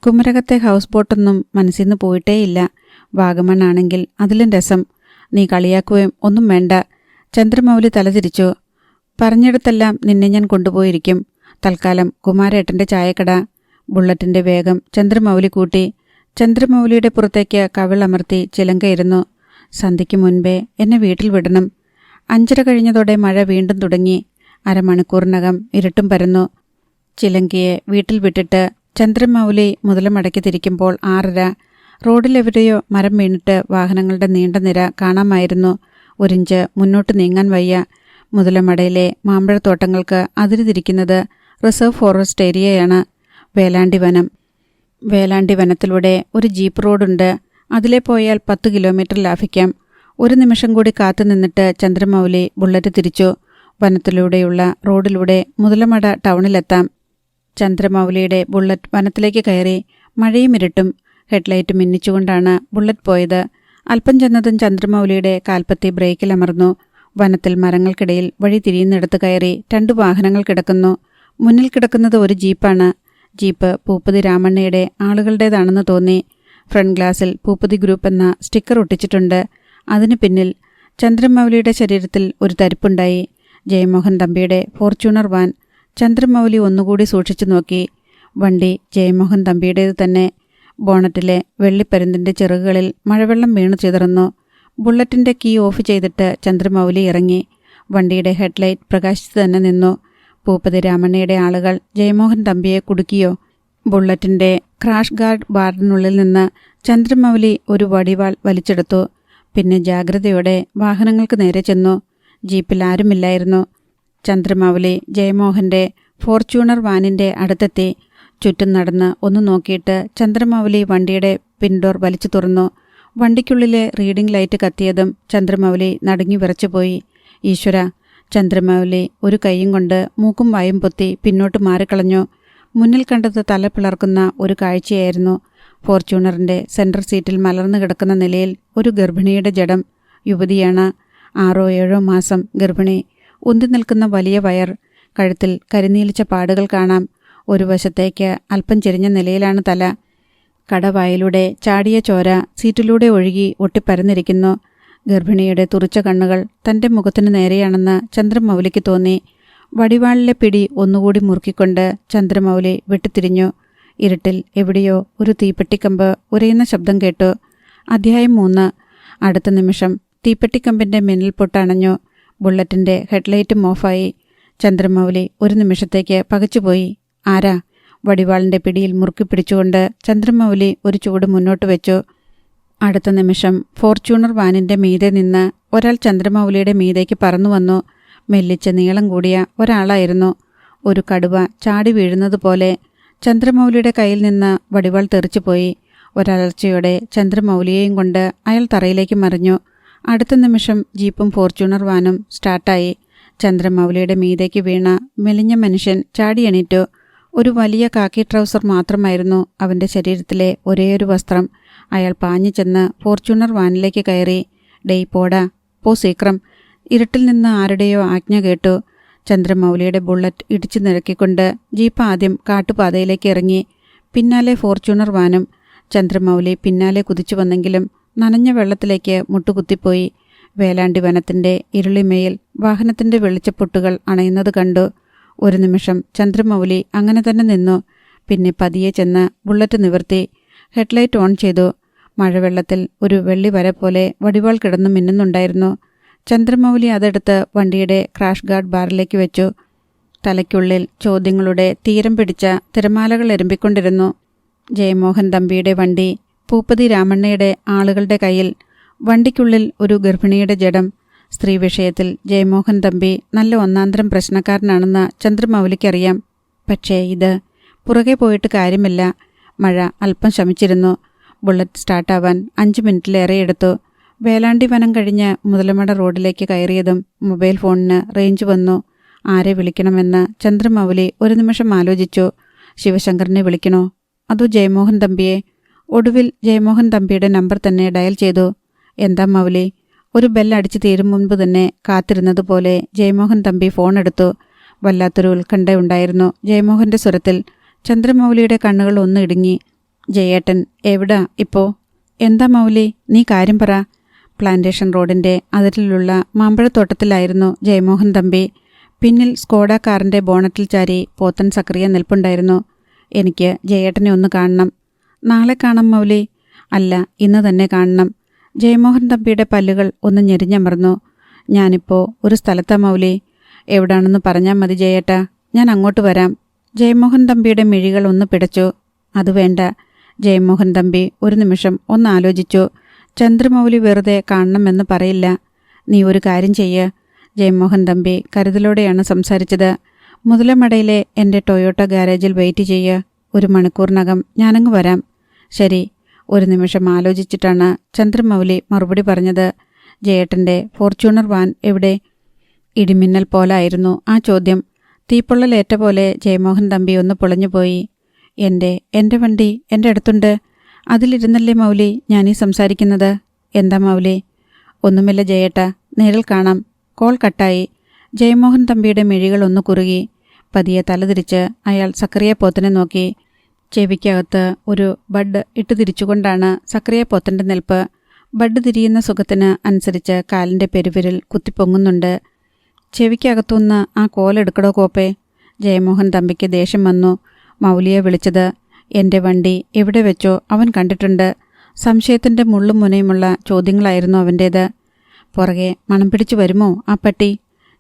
കുമരകത്തെ ഹൗസ് ബോട്ടൊന്നും മനസ്സിന്ന് പോയിട്ടേയില്ല. വാഗമണ്ണാണെങ്കിൽ അതിലും രസം. നീ കളിയാക്കുകയും ഒന്നും വേണ്ട. ചന്ദ്രമൗലി തലതിരിച്ചു. പറഞ്ഞിടത്തെല്ലാം നിന്നെ ഞാൻ കൊണ്ടുപോയിരിക്കും. തൽക്കാലം കുമാരേട്ടൻ്റെ ചായക്കട. ബുള്ളറ്റിൻ്റെ വേഗം ചന്ദ്രമൗലി കൂട്ടി. ചന്ദ്രമൗലിയുടെ പുറത്തേക്ക് കവിളമർത്തി ചിലങ്കയിരുന്നു. സന്ധ്യയ്ക്ക് മുൻപേ എന്നെ വീട്ടിൽ വിടണം. 5:30 കഴിഞ്ഞതോടെ മഴ വീണ്ടും തുടങ്ങി. അരമണിക്കൂറിനകം ഇരുട്ടും പരന്നു. ചിലങ്കയെ വീട്ടിൽ വിട്ടിട്ട് ചന്ദ്രമൗലി മുതലമടക്കി തിരിക്കുമ്പോൾ 6:30. റോഡിലെവിടെയോ മരം വീണിട്ട് വാഹനങ്ങളുടെ നീണ്ട നിര കാണാമായിരുന്നു. 1 ഇഞ്ച് മുന്നോട്ട് നീങ്ങാൻ വയ്യ. മുതലമടയിലെ മാമ്പഴത്തോട്ടങ്ങൾക്ക് അതിരുതിരിക്കുന്നത് റിസർവ് ഫോറസ്റ്റ് ഏരിയയാണ്. വേലാണ്ടി വനം. വേലാണ്ടി വനത്തിലൂടെ ഒരു ജീപ്പ് റോഡുണ്ട്. അതിലെ പോയാൽ 10 കിലോമീറ്റർ ലാഭിക്കാം. 1 നിമിഷം കൂടി കാത്തു നിന്നിട്ട് ചന്ദ്രമൗലി ബുള്ളറ്റ് തിരിച്ചു. വനത്തിലൂടെയുള്ള റോഡിലൂടെ മുതലമട ടൗണിലെത്താം. ചന്ദ്രമൗലിയുടെ ബുള്ളറ്റ് വനത്തിലേക്ക് കയറി. മഴയും ഇരുട്ടും. ഹെഡ്ലൈറ്റ് മിന്നിച്ചുകൊണ്ടാണ് ബുള്ളറ്റ് പോയത്. അല്പം ചെന്നതും ചന്ദ്രമൗലിയുടെ കാൽപ്പത്തി ബ്രേക്കിലമർന്നു. വനത്തിൽ മരങ്ങൾക്കിടയിൽ വഴി തിരിയുന്നിടത്ത് കയറി. 2 വാഹനങ്ങൾ കിടക്കുന്നു. മുന്നിൽ കിടക്കുന്നത് ഒരു ജീപ്പാണ്. ജീപ്പ് പൂപ്പതി രാമണ്ണയുടെ ആളുകളുടേതാണെന്ന് തോന്നി. ഫ്രണ്ട് ഗ്ലാസിൽ പൂപ്പതി ഗ്രൂപ്പ് എന്ന സ്റ്റിക്കർ ഒട്ടിച്ചിട്ടുണ്ട്. അതിന് പിന്നിൽ ചന്ദ്രമൗലിയുടെ ശരീരത്തിൽ ഒരു തരിപ്പുണ്ടായി. ജയമോഹൻ തമ്പിയുടെ ഫോർച്യൂണർ വാൻ. ചന്ദ്രമൗലി ഒന്നുകൂടി സൂക്ഷിച്ചു നോക്കി. വണ്ടി ജയമോഹൻ തമ്പിയുടേത് തന്നെ. ബോണറ്റിലെ വെള്ളിപ്പരുന്തിൻ്റെ ചിറകുകളിൽ മഴവെള്ളം വീണു ചിതറുന്നു. ബുള്ളറ്റിൻ്റെ കീ ഓഫ് ചെയ്തിട്ട് ചന്ദ്രമൗലി ഇറങ്ങി. വണ്ടിയുടെ ഹെഡ്ലൈറ്റ് പ്രകാശിച്ചു തന്നെ നിന്നു. പൂപ്പതി രാമണ്ണയുടെ ആളുകൾ ജയമോഹൻ തമ്പിയെ കുടുക്കിയോ? ബുള്ളറ്റിൻ്റെ ക്രാഷ് ഗാർഡ് ബാറിനുള്ളിൽ നിന്ന് ചന്ദ്രമൗലി ഒരു വടിവാൾ വലിച്ചെടുത്തു. പിന്നെ ജാഗ്രതയോടെ വാഹനങ്ങൾക്ക് നേരെ ചെന്നു. ജീപ്പിൽ ആരുമില്ലായിരുന്നു. ചന്ദ്രമൗലി ജയമോഹൻ്റെ ഫോർച്യൂണർ വാനിൻ്റെ അടുത്തെത്തി. ചുറ്റും നടന്ന് ഒന്ന് നോക്കിയിട്ട് ചന്ദ്രമൗലി വണ്ടിയുടെ പിൻഡോർ വലിച്ചു തുറന്നു. വണ്ടിക്കുള്ളിലെ റീഡിംഗ് ലൈറ്റ് കത്തിയതും ചന്ദ്രമൗലി നടുങ്ങി വിറച്ചുപോയി. ഈശ്വര! ചന്ദ്രമൗലി ഒരു കൈയും കൊണ്ട് മൂക്കും വായും പൊത്തി പിന്നോട്ട് മാറിക്കളഞ്ഞു. മുന്നിൽ കണ്ടത് തല പിളർക്കുന്ന ഒരു കാഴ്ചയായിരുന്നു. ഫോർച്യൂണറിൻ്റെ സെൻട്രൽ സീറ്റിൽ മലർന്നു കിടക്കുന്ന നിലയിൽ ഒരു ഗർഭിണിയുടെ ജഡം. യുവതിയാണ്. 6-7 മാസം ഗർഭിണി. ഉന്തി നിൽക്കുന്ന വലിയ വയർ. കഴുത്തിൽ കരിനീലിച്ച പാടുകൾ കാണാം. ഒരു വശത്തേക്ക് അല്പം ചെരിഞ്ഞ നിലയിലാണ് തല. കടവായിലൂടെ ചാടിയ ചോര സീറ്റിലൂടെ ഒഴുകി ഒട്ടിപ്പരന്നിരിക്കുന്നു. ഗർഭിണിയുടെ തുറിച്ച കണ്ണുകൾ തൻ്റെ മുഖത്തിന് നേരെയാണെന്ന് ചന്ദ്രമൗലിക്ക് തോന്നി. വടിവാളിലെ പിടി ഒന്നുകൂടി മുറുക്കിക്കൊണ്ട് ചന്ദ്രമൗലി വെട്ടിത്തിരിഞ്ഞു. ഇരുട്ടിൽ എവിടെയോ ഒരു തീപ്പെട്ടിക്കമ്പ് ഉരയുന്ന ശബ്ദം കേട്ടു. അധ്യായം 3. അടുത്ത നിമിഷം തീപ്പെട്ടിക്കമ്പിൻ്റെ മിന്നൽ പൊട്ടണഞ്ഞു. ബുള്ളറ്റിൻ്റെ ഹെഡ്ലൈറ്റും ഓഫായി. ചന്ദ്രമൗലി ഒരു നിമിഷത്തേക്ക് പകച്ചുപോയി. ആരാ? വടിവാളിൻ്റെ പിടിയിൽ മുറുക്കി പിടിച്ചുകൊണ്ട് ചന്ദ്രമൗലി ഒരു ചൂട് മുന്നോട്ട് വെച്ചു. അടുത്ത നിമിഷം ഫോർച്യൂണർ വാനിൻ്റെ മീതെ നിന്ന് ഒരാൾ ചന്ദ്രമൗലിയുടെ മീതേക്ക് പറന്നു വന്നു. മെല്ലിച്ച നീളം കൂടിയ ഒരാളായിരുന്നു. ഒരു കടുവ ചാടി വീഴുന്നതുപോലെ. ചന്ദ്രമൗലിയുടെ കയ്യിൽ നിന്ന് വടിവാൾ തെറിച്ചുപോയി. ഒരലർച്ചയോടെ ചന്ദ്രമൗലിയെയും കൊണ്ട് അയാൾ തറയിലേക്ക് മറിഞ്ഞു. അടുത്ത നിമിഷം ജീപ്പും ഫോർച്യൂണർ വാനും സ്റ്റാർട്ടായി. ചന്ദ്രമൗലിയുടെ മീതേക്ക് വീണ മെലിഞ്ഞ മനുഷ്യൻ ചാടി എണീറ്റു. ഒരു വലിയ കാക്കി ട്രൗസർ മാത്രമായിരുന്നു അവൻ്റെ ശരീരത്തിലെ ഒരേയൊരു വസ്ത്രം. അയാൾ പാഞ്ഞു ചെന്ന് ഫോർച്യൂണർ വാനിലേക്ക് കയറി. ഡേയ് പോടാ, പോ സീക്രം. ഇരുട്ടിൽ നിന്ന് ആരുടെയോ ആജ്ഞ കേട്ടു. ചന്ദ്രമൗലിയുടെ ബുള്ളറ്റ് ഇടിച്ചു നിരക്കിക്കൊണ്ട് ജീപ്പ് ആദ്യം കാട്ടുപാതയിലേക്ക് ഇറങ്ങി. പിന്നാലെ ഫോർച്യൂണർ വാനും. ചന്ദ്രമൗലി പിന്നാലെ കുതിച്ചു വന്നെങ്കിലും നനഞ്ഞ വെള്ളത്തിലേക്ക് മുട്ടുകുത്തിപ്പോയി. വേലാണ്ടി വനത്തിൻ്റെ ഇരുളിമയിൽ വാഹനത്തിൻ്റെ വെളിച്ചപ്പൊട്ടുകൾ അണയുന്നത് കണ്ടു. ഒരു നിമിഷം ചന്ദ്രമൗലി അങ്ങനെ തന്നെ നിന്നു. പിന്നെ പതിയെ ചെന്ന് ബുള്ളറ്റ് നിവർത്തി. ഹെഡ്ലൈറ്റ് ഓൺ ചെയ്തു. മഴവെള്ളത്തിൽ ഒരു വെള്ളി വര പോലെ വടിവാൾ കിടന്നു മിന്നുന്നുണ്ടായിരുന്നു. ചന്ദ്രമൗലി അതെടുത്ത് വണ്ടിയുടെ ക്രാഷ് ഗാർഡ് ബാറിലേക്ക് വെച്ചു. തലയ്ക്കുള്ളിൽ ചോദ്യങ്ങളുടെ തീരം പിടിച്ച തിരമാലകൾ എരുമ്പിക്കൊണ്ടിരുന്നു. ജയമോഹൻ തമ്പിയുടെ വണ്ടി പൂപ്പതി രാമണ്ണയുടെ ആളുകളുടെ കയ്യിൽ. വണ്ടിക്കുള്ളിൽ ഒരു ഗർഭിണിയുടെ ജഡം. സ്ത്രീ വിഷയത്തിൽ ജയമോഹൻ തമ്പി നല്ല ഒന്നാന്തരം പ്രശ്നക്കാരനാണെന്ന് ചന്ദ്രമൗലിക്കറിയാം. പക്ഷേ ഇത് പുറകെ പോയിട്ട് കാര്യമില്ല. മഴ അല്പം ശമിച്ചിരുന്നു. ബുള്ളറ്റ് സ്റ്റാർട്ടാവാൻ 5 മിനിറ്റിലേറെ എടുത്തു. വേലാണ്ടി വനം കഴിഞ്ഞ് മുതലമട റോഡിലേക്ക് കയറിയതും മൊബൈൽ ഫോണിന് റേഞ്ച് വന്നു. ആരെ വിളിക്കണമെന്ന് ചന്ദ്രമൗലി ഒരു നിമിഷം ആലോചിച്ചു. ശിവശങ്കറിനെ വിളിക്കണോ അതോ ജയമോഹൻ തമ്പിയെ? ഒടുവിൽ ജയമോഹൻ തമ്പിയുടെ നമ്പർ തന്നെ ഡയൽ ചെയ്തു. എന്താ മൗലി? ഒരു ബെല്ലടിച്ച് തീരും മുൻപ് തന്നെ കാത്തിരുന്നതുപോലെ ജയമോഹൻ തമ്പി ഫോൺ എടുത്തു. വല്ലാത്തൊരു ഉത്കണ്ഠയുണ്ടായിരുന്നു ജയമോഹൻ്റെ സ്വരത്തിൽ. ചന്ദ്രമൗലിയുടെ കണ്ണുകൾ ഒന്ന് ഇടുങ്ങി. ജയേട്ടൻ എവിടാ ഇപ്പോ? എന്താ മൗലി, നീ കാര്യം പറ. പ്ലാന്റേഷൻ റോഡിൻ്റെ അതിരിലുള്ള മാമ്പഴത്തോട്ടത്തിലായിരുന്നു ജയമോഹൻ തമ്പി. പിന്നിൽ സ്കോഡ കാറിൻ്റെ ബോണറ്റിൽ ചാരി പോത്തൻ സക്രിയ നിൽപ്പുണ്ടായിരുന്നു. എനിക്ക് ജയേട്ടനെ ഒന്ന് കാണണം. നാളെ കാണാം മൗലി. അല്ല, ഇന്ന് തന്നെ കാണണം. ജയമോഹൻ തമ്പിയുടെ പല്ലുകൾ ഒന്ന് ഞെരിഞ്ഞമർന്നു. ഞാനിപ്പോൾ ഒരു സ്ഥലത്താ മൗലി. എവിടാണെന്ന് പറഞ്ഞാൽ മതി ജയേട്ടാ, ഞാൻ അങ്ങോട്ട് വരാം. ജയമോഹൻ തമ്പിയുടെ മിഴികൾ ഒന്ന് പിടച്ചു. അത് വേണ്ട. ജയമോഹൻ തമ്പി ഒരു നിമിഷം ഒന്ന് ആലോചിച്ചു. ചന്ദ്രമൗലി വെറുതെ കാണണമെന്ന് പറയില്ല. നീ ഒരു കാര്യം ചെയ്യ്. ജയമോഹൻ തമ്പി കരുതലോടെയാണ് സംസാരിച്ചത്. മുതലമടയിലെ എൻ്റെ ടൊയോട്ട ഗാരേജിൽ വെയിറ്റ് ചെയ്യ്. 1 മണിക്കൂറിനകം ഞാനങ്ങ് വരാം. ശരി. ഒരു നിമിഷം ആലോചിച്ചിട്ടാണ് ചന്ദ്രമൗലി മറുപടി പറഞ്ഞത്. ജയേട്ടൻ്റെ ഫോർച്യൂണർ വാൻ എവിടെ? ഇടിമിന്നൽ പോലായിരുന്നു ആ ചോദ്യം. തീപ്പൊള്ളലേറ്റ പോലെ ജയമോഹൻ തമ്പി ഒന്ന് പൊളഞ്ഞുപോയി. എൻ്റെ വണ്ടി എൻ്റെ അടുത്തുണ്ട്. അതിലിരുന്നല്ലേ മൗലി ഞാനീ സംസാരിക്കുന്നത്. എന്താ മൗലി? ഒന്നുമില്ല ജയേട്ടാ, നേരിൽ കാണാം. കോൾ കട്ടായി. ജയമോഹൻ തമ്പിയുടെ മിഴികൾ ഒന്ന് കുറുകി. പതിയെ തലതിരിച്ച് അയാൾ സക്രിയ പോത്തനെ നോക്കി. ചെവിക്കകത്ത് ഒരു ബഡ് ഇട്ട് തിരിച്ചുകൊണ്ടാണ് സക്രിയ പോത്തൻ്റെ നിൽപ്പ്. ബഡ് തിരിയുന്ന സുഖത്തിന് അനുസരിച്ച് കാലിൻ്റെ പെരുവിരൽ കുത്തിപ്പൊങ്ങുന്നുണ്ട്. ചെവിക്കകത്തുനിന്ന് ആ കോലെടുക്കടോ കോപ്പേ. ജയമോഹൻ തമ്പിക്ക് ദേഷ്യം വന്നു. മൗലിയെ വിളിച്ചത്. എൻ്റെ വണ്ടി എവിടെ വെച്ചോ അവൻ കണ്ടിട്ടുണ്ട്. സംശയത്തിൻ്റെ മുള്ളും മുനയുമുള്ള ചോദ്യങ്ങളായിരുന്നു അവൻ്റേത്. പുറകെ മണം പിടിച്ചു വരുമോ ആ പട്ടി?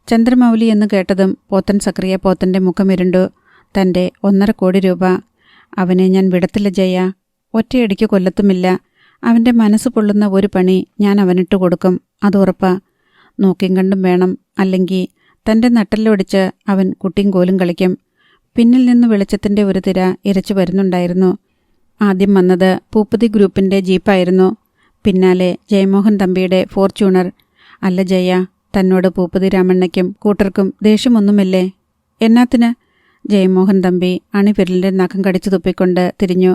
ചന്ദ്രമൗലി എന്ന് കേട്ടതും പോത്തൻ സക്രിയ പോത്തൻ്റെ മുഖമിരുണ്ടു. തൻ്റെ 1.5 കോടി രൂപ. അവനെ ഞാൻ വിടത്തില്ല ജയ. ഒറ്റയടിക്ക് കൊല്ലത്തുമില്ല. അവൻ്റെ മനസ്സ് പൊള്ളുന്ന ഒരു പണി ഞാൻ അവനിട്ട് കൊടുക്കും, അത് ഉറപ്പാ. നോക്കിയും കണ്ടും വേണം, അല്ലെങ്കിൽ തൻ്റെ നട്ടല്ലൊടിച്ച് അവൻ കുട്ടിയും കോലും കളിക്കും. പിന്നിൽ നിന്ന് വെളിച്ചത്തിൻ്റെ ഒരു തിര ഇരച്ചു വരുന്നുണ്ടായിരുന്നു. ആദ്യം വന്നത് പൂപ്പതി ഗ്രൂപ്പിൻ്റെ ജീപ്പായിരുന്നു. പിന്നാലെ ജയമോഹൻ തമ്പിയുടെ ഫോർച്യൂണർ. അല്ല ജയ, തന്നോട് പൂപ്പതി രാമണ്ണയ്ക്കും കൂട്ടർക്കും ദേഷ്യമൊന്നുമില്ലേ? എന്നാത്തിന്? ജയമോഹൻ തമ്പി അണിവിരലിൻ്റെ നഖം കടിച്ചു തുപ്പിക്കൊണ്ട് തിരിഞ്ഞു.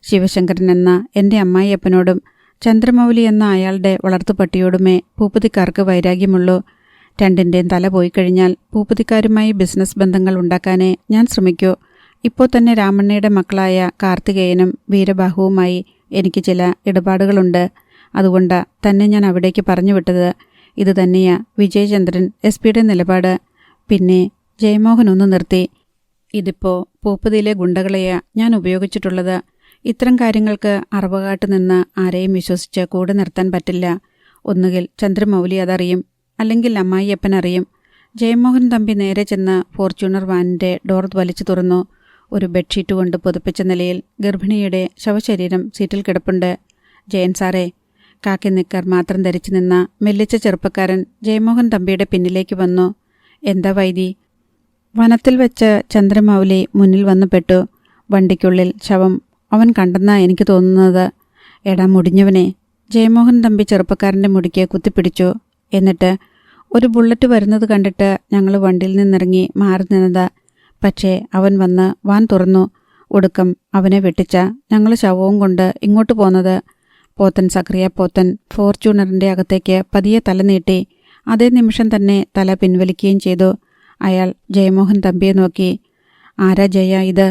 ശിവശങ്കരൻ എന്ന എൻ്റെ അമ്മായിയപ്പനോടും ചന്ദ്രമൗലി എന്ന അയാളുടെ വളർത്തുപട്ടിയോടുമേ പൂപ്പതിക്കാർക്ക് വൈരാഗ്യമുള്ളൂ. രണ്ടിൻ്റെയും തല പോയി കഴിഞ്ഞാൽ പൂപ്പതിക്കാരുമായി ബിസിനസ് ബന്ധങ്ങൾ ഉണ്ടാക്കാനേ ഞാൻ ശ്രമിക്കൂ. ഇപ്പോൾ തന്നെ രാമണ്ണയുടെ മക്കളായ കാർത്തികേയനും വീരബാഹുവുമായി എനിക്ക് ചില ഇടപാടുകളുണ്ട്. അതുകൊണ്ട് തന്നെ ഞാൻ അവിടേക്ക് പറഞ്ഞു വിട്ടത്. ഇത് തന്നെയാ വിജയചന്ദ്രൻ SP-യുടെ നിലപാട്. പിന്നെ ജയമോഹൻ ഒന്ന് നിർത്തി. ഇതിപ്പോൾ പൂപ്പതിയിലെ ഗുണ്ടകളെയാ ഞാൻ ഉപയോഗിച്ചിട്ടുള്ളത്. ഇത്തരം കാര്യങ്ങൾക്ക് അറവകാട്ട് നിന്ന് ആരെയും വിശ്വസിച്ച് കൂടെ നിർത്താൻ പറ്റില്ല. ഒന്നുകിൽ ചന്ദ്രമൗലി അതറിയും, അല്ലെങ്കിൽ അമ്മായിയപ്പൻ അറിയും. ജയമോഹൻ തമ്പി നേരെ ചെന്ന് ഫോർച്യൂണർ വാനിൻ്റെ ഡോർ വലിച്ചു തുറന്നു. ഒരു ബെഡ്ഷീറ്റ് കൊണ്ട് പുതപ്പിച്ച നിലയിൽ ഗർഭിണിയുടെ ശവശരീരം സീറ്റിൽ കിടപ്പുണ്ട്. ജയൻ സാറേ. കാക്കി നിക്കർ മാത്രം ധരിച്ചു നിന്ന മെല്ലിച്ച ചെറുപ്പക്കാരൻ ജയമോഹൻ തമ്പിയുടെ പിന്നിലേക്ക് വന്നു. എന്താ വൈദി? വനത്തിൽ വെച്ച് ചന്ദ്രമൗലി മുന്നിൽ വന്നു പെട്ടു. വണ്ടിക്കുള്ളിൽ ശവം അവൻ കണ്ടെന്നാ എനിക്ക് തോന്നുന്നത്. എടാ മുടിഞ്ഞവനെ. ജയമോഹൻ തമ്പി ചെറുപ്പക്കാരൻ്റെ മുടിക്ക് കുത്തിപ്പിടിച്ചു. എന്നിട്ട് ഒരു ബുള്ളറ്റ് വരുന്നത് കണ്ടിട്ട് ഞങ്ങൾ വണ്ടിയിൽ നിന്നിറങ്ങി മാറി നിന്നതാ. പക്ഷേ അവൻ വന്ന് വാൻ തുറന്നു. ഒടുക്കം അവനെ വെട്ടിച്ച ഞങ്ങൾ ശവവും കൊണ്ട് ഇങ്ങോട്ട് പോന്നത്. പോത്തൻ സക്രിയ പോത്തൻ ഫോർച്യൂണറിൻ്റെ അകത്തേക്ക് പതിയെ തല നീട്ടി. അതേ നിമിഷം തന്നെ തല പിൻവലിക്കുകയും ചെയ്തു. അയാൾ ജയമോഹൻ തമ്പിയെ നോക്കി. ആരാ ജയ ഇത്?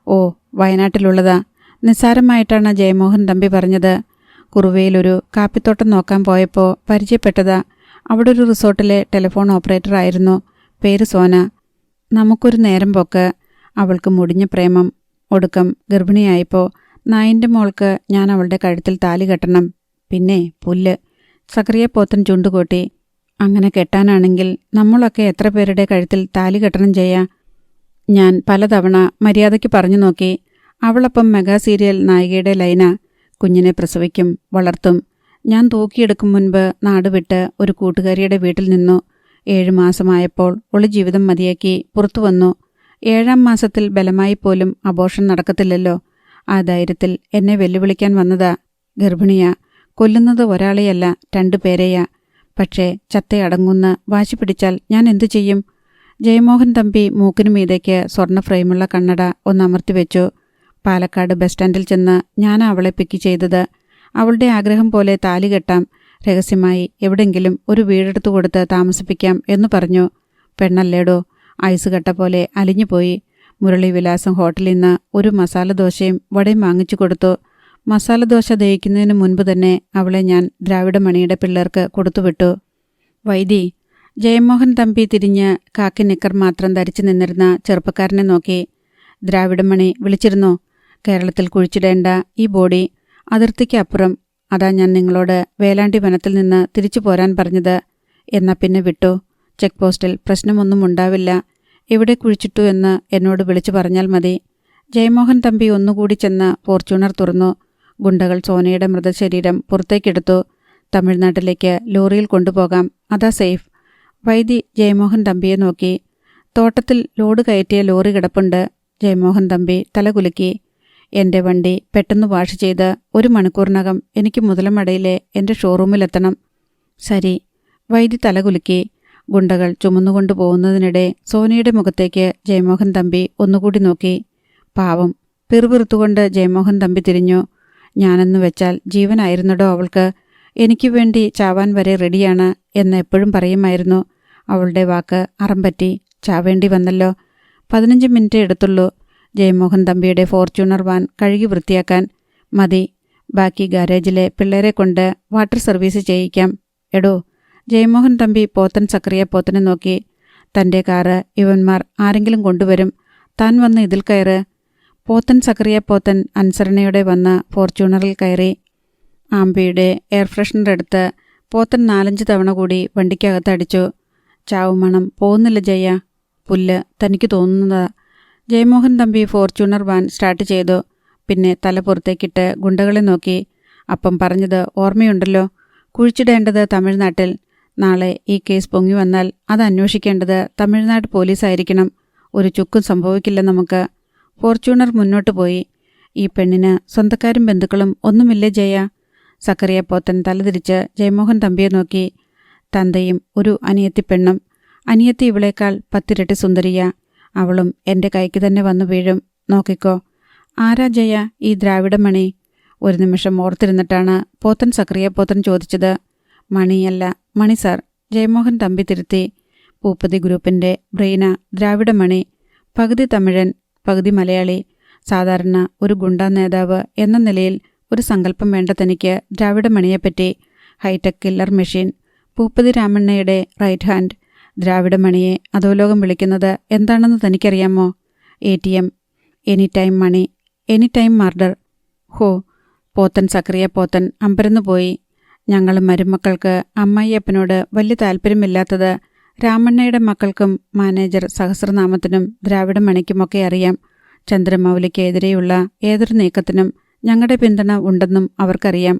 ഓ, വയനാട്ടിലുള്ളതാ. നിസ്സാരമായിട്ടാണ് ജയമോഹൻ തമ്പി പറഞ്ഞത്. കുറുവയിലൊരു കാപ്പിത്തോട്ടം നോക്കാൻ പോയപ്പോൾ പരിചയപ്പെട്ടതാ. അവിടെ ഒരു റിസോർട്ടിലെ ടെലിഫോൺ ഓപ്പറേറ്റർ ആയിരുന്നു. പേര് സോന. നമുക്കൊരു നേരം പോക്ക്. അവൾക്ക് മുടിഞ്ഞ പ്രേമം. ഒടുക്കം ഗർഭിണിയായപ്പോൾ നായിൻ്റെ മോൾക്ക് ഞാൻ അവളുടെ കഴുത്തിൽ താലി കെട്ടണം. പിന്നെ പുല്ല്. സക്രിയ പോത്തൻ ചുണ്ടുകൂട്ടി. അങ്ങനെ കെട്ടാനാണെങ്കിൽ നമ്മളൊക്കെ എത്ര പേരുടെ കഴുത്തിൽ താലി കെട്ടണം ചെയ്യാ? ഞാൻ പലതവണ മര്യാദയ്ക്ക് പറഞ്ഞു നോക്കി. അവളപ്പം മെഗാ സീരിയൽ നായികയുടെ ലൈന. കുഞ്ഞിനെ പ്രസവിക്കും, വളർത്തും. ഞാൻ തൂക്കിയെടുക്കും മുൻപ് നാടുവിട്ട് ഒരു കൂട്ടുകാരിയുടെ വീട്ടിൽ നിന്നു. 7 മാസമായപ്പോൾ ഒളി ജീവിതം മതിയാക്കി പുറത്തു വന്നു. 7-ാം മാസത്തിൽ ബലമായി പോലും അബോർഷൻ നടക്കത്തില്ലല്ലോ. ആ ധൈര്യത്തിൽ എന്നെ വെല്ലുവിളിക്കാൻ വന്നതാ. ഗർഭിണിയാ. കൊല്ലുന്നത് ഒരാളെയല്ല, 2 പേരെയാ. പക്ഷേ ചത്തയടങ്ങുന്ന വാശി പിടിച്ചാൽ ഞാൻ എന്തു ചെയ്യും? ജയമോഹൻ തമ്പി മൂക്കിനു മീതേക്ക് സ്വർണ്ണ ഫ്രെയിമുള്ള കണ്ണട ഒന്നമർത്തിവെച്ചു. പാലക്കാട് ബസ് സ്റ്റാൻഡിൽ ചെന്ന് ഞാൻ അവളെ പിക്ക് ചെയ്തത്. അവളുടെ ആഗ്രഹം പോലെ താലി കെട്ടാം, രഹസ്യമായി എവിടെങ്കിലും ഒരു വീടെടുത്തു കൊടുത്ത് താമസിപ്പിക്കാം എന്നു പറഞ്ഞു. പെണ്ണല്ലേടോ. ഐസ് കട്ട പോലെ അലിഞ്ഞുപോയി. മുരളി വിലാസം ഹോട്ടലിൽ നിന്ന് ഒരു മസാല ദോശയും വടയും വാങ്ങിച്ചു കൊടുത്തു. മസാലദോശ ദഹിക്കുന്നതിന് മുൻപ് തന്നെ അവളെ ഞാൻ ദ്രാവിഡമണിയുടെ പിള്ളേർക്ക് കൊടുത്തുവിട്ടു. വൈദി, ജയമോഹൻ തമ്പി തിരിഞ്ഞ് കാക്കി നിക്കർ മാത്രം ധരിച്ചു നിന്നിരുന്ന ചെറുപ്പക്കാരനെ നോക്കി. ദ്രാവിഡമണി വിളിച്ചിരുന്നോ? കേരളത്തിൽ കുഴിച്ചിടേണ്ട ഈ ബോഡി അതിർത്തിക്കപ്പുറം. അതാ ഞാൻ നിങ്ങളോട് വേലാണ്ടി വനത്തിൽ നിന്ന് തിരിച്ചു പോരാൻ പറഞ്ഞത്. എന്നാ പിന്നെ വിട്ടു. ചെക്ക് പോസ്റ്റിൽ പ്രശ്നമൊന്നും ഉണ്ടാവില്ല. എവിടെ കുഴിച്ചിട്ടു എന്ന് എന്നോട് വിളിച്ചു പറഞ്ഞാൽ മതി. ജയമോഹൻ തമ്പി ഒന്നുകൂടി ചെന്ന് ഫോർച്യൂണർ തുറന്നു. ഗുണ്ടകൾ സോനയുടെ മൃതശരീരം പുറത്തേക്കെടുത്തു. തമിഴ്നാട്ടിലേക്ക് ലോറിയിൽ കൊണ്ടുപോകാം, അതാ സേഫ്. വൈദി ജയമോഹൻ തമ്പിയെ നോക്കി. തോട്ടത്തിൽ ലോഡ് കയറ്റിയ ലോറി കിടപ്പുണ്ട്. ജയമോഹൻ തമ്പി തലകുലുക്കി. എൻ്റെ വണ്ടി പെട്ടെന്ന് വാഷ് ചെയ്ത് 1 മണിക്കൂറിനകം എനിക്ക് മുതലമടയിലെ എൻ്റെ ഷോറൂമിലെത്തണം. ശരി. വൈദി തലകുലുക്കി. ഗുണ്ടകൾ ചുമന്നുകൊണ്ടു പോകുന്നതിനിടെ സോനയുടെ മുഖത്തേക്ക് ജയമോഹൻ തമ്പി ഒന്നുകൂടി നോക്കി. പാവം. പിറുപിറുത്തുകൊണ്ട് ജയമോഹൻ തമ്പി തിരിഞ്ഞു. ഞാനെന്ന് വെച്ചാൽ ജീവനായിരുന്നടോ അവൾക്ക്. എനിക്ക് വേണ്ടി ചാവാൻ വരെ റെഡിയാണ് എന്ന് എപ്പോഴും പറയുമായിരുന്നു. അവളുടെ വാക്ക് അറമ്പറ്റി. ചാവേണ്ടി വന്നല്ലോ. 15 മിനിറ്റ് എടുത്തുള്ളൂ ജയമോഹൻ തമ്പിയുടെ ഫോർച്യൂണർ വാൻ കഴുകി വൃത്തിയാക്കാൻ. മതി. ബാക്കി ഗാരേജിലെ പിള്ളേരെ കൊണ്ട് വാട്ടർ സർവീസ് ചെയ്യിക്കാം. എടോ, ജയമോഹൻ തമ്പി പോത്തൻ സക്രിയ പോത്തനെ നോക്കി. തൻ്റെ കാറ് ഇവന്മാർ ആരെങ്കിലും കൊണ്ടുവരും. താൻ വന്ന് ഇതിൽ കയറ്. പോത്തൻ സക്രിയ പോത്തൻ അനുസരണയോടെ വന്ന് ഫോർച്യൂണറിൽ കയറി. ആംബിയുടെ എയർ ഫ്രഷ്നർ എടുത്ത് പോത്തൻ 4-5 തവണ കൂടി വണ്ടിക്കകത്ത് അടിച്ചു. ചാവുമണം പോകുന്നില്ല ജയ. പുല്ല്, തനിക്ക് തോന്നുന്നതാ. Jayamohan Thampi fortuner van start ചെയ്തു. പിന്നെ തല പുറത്തേക്കിട്ട് ഗുണ്ടകളെ നോക്കി. അപ്പം പറഞ്ഞത് ഓർമ്മയുണ്ടല്ലോ, കുഴിച്ചിടേണ്ടത് തമിഴ്നാട്ടിൽ. നാളെ ഈ കേസ് പൊങ്ങി വന്നാൽ അത് അന്വേഷിക്കേണ്ടത് തമിഴ്നാട് പോലീസായിരിക്കണം. ഒരു ചുക്കും സംഭവിക്കില്ല നമുക്ക്. ഫോർച്യൂണർ മുന്നോട്ട് പോയി. ഈ പെണ്ണിന് സ്വന്തക്കാരും ബന്ധുക്കളും ഒന്നുമില്ലേ ജയ? സക്കറിയ പോത്തൻ തലതിരിച്ച് ജയമോഹൻ തമ്പിയെ നോക്കി. തന്തയും ഒരു അനിയത്തി പെണ്ണും. അനിയത്തി ഇവളേക്കാൾ 10 ഇരട്ടി സുന്ദരിയ. അവളും എൻ്റെ കൈക്ക് തന്നെ വന്നു വീഴും. നോക്കിക്കോ. ആരാ ജയ ഈ ദ്രാവിഡമണി? ഒരു നിമിഷം ഓർത്തിരുന്നിട്ടാണ് പോത്തൻ സക്രിയ പോത്തൻ ചോദിച്ചത്. മണിയല്ല, മണി സാർ. ജയമോഹൻ തമ്പി തിരുത്തി. പൂപ്പതി ഗ്രൂപ്പിൻ്റെ ബ്രെയിന ദ്രാവിഡമണി. പകുതി തമിഴൻ, പകുതി മലയാളി. സാധാരണ ഒരു ഗുണ്ടാ നേതാവ് എന്ന നിലയിൽ ഒരു സങ്കല്പം വേണ്ട തനിക്ക് ദ്രാവിഡമണിയെപ്പറ്റി. Hitech killer machine. പൂപ്പതി രാമണ്ണയുടെ റൈറ്റ് ഹാൻഡ്. ദ്രാവിഡമണിയെ അധോലോകം വിളിക്കുന്നത് എന്താണെന്ന് തനിക്കറിയാമോ? ATM. Any time money, any time murder. ഹോ. പോത്തൻ സക്രിയ പോത്തൻ അമ്പരന്നു പോയി. ഞങ്ങൾ മരുമക്കൾക്ക് അമ്മായിയപ്പനോട് വലിയ താല്പര്യമില്ലാത്തത് രാമണ്ണയുടെ മക്കൾക്കും മാനേജർ സഹസ്രനാമത്തിനും ദ്രാവിഡമണിക്കുമൊക്കെ അറിയാം. ചന്ദ്രമൗലിക്കെതിരെയുള്ള ഏതൊരു നീക്കത്തിനും ഞങ്ങളുടെ പിന്തുണ ഉണ്ടെന്നും അവർക്കറിയാം.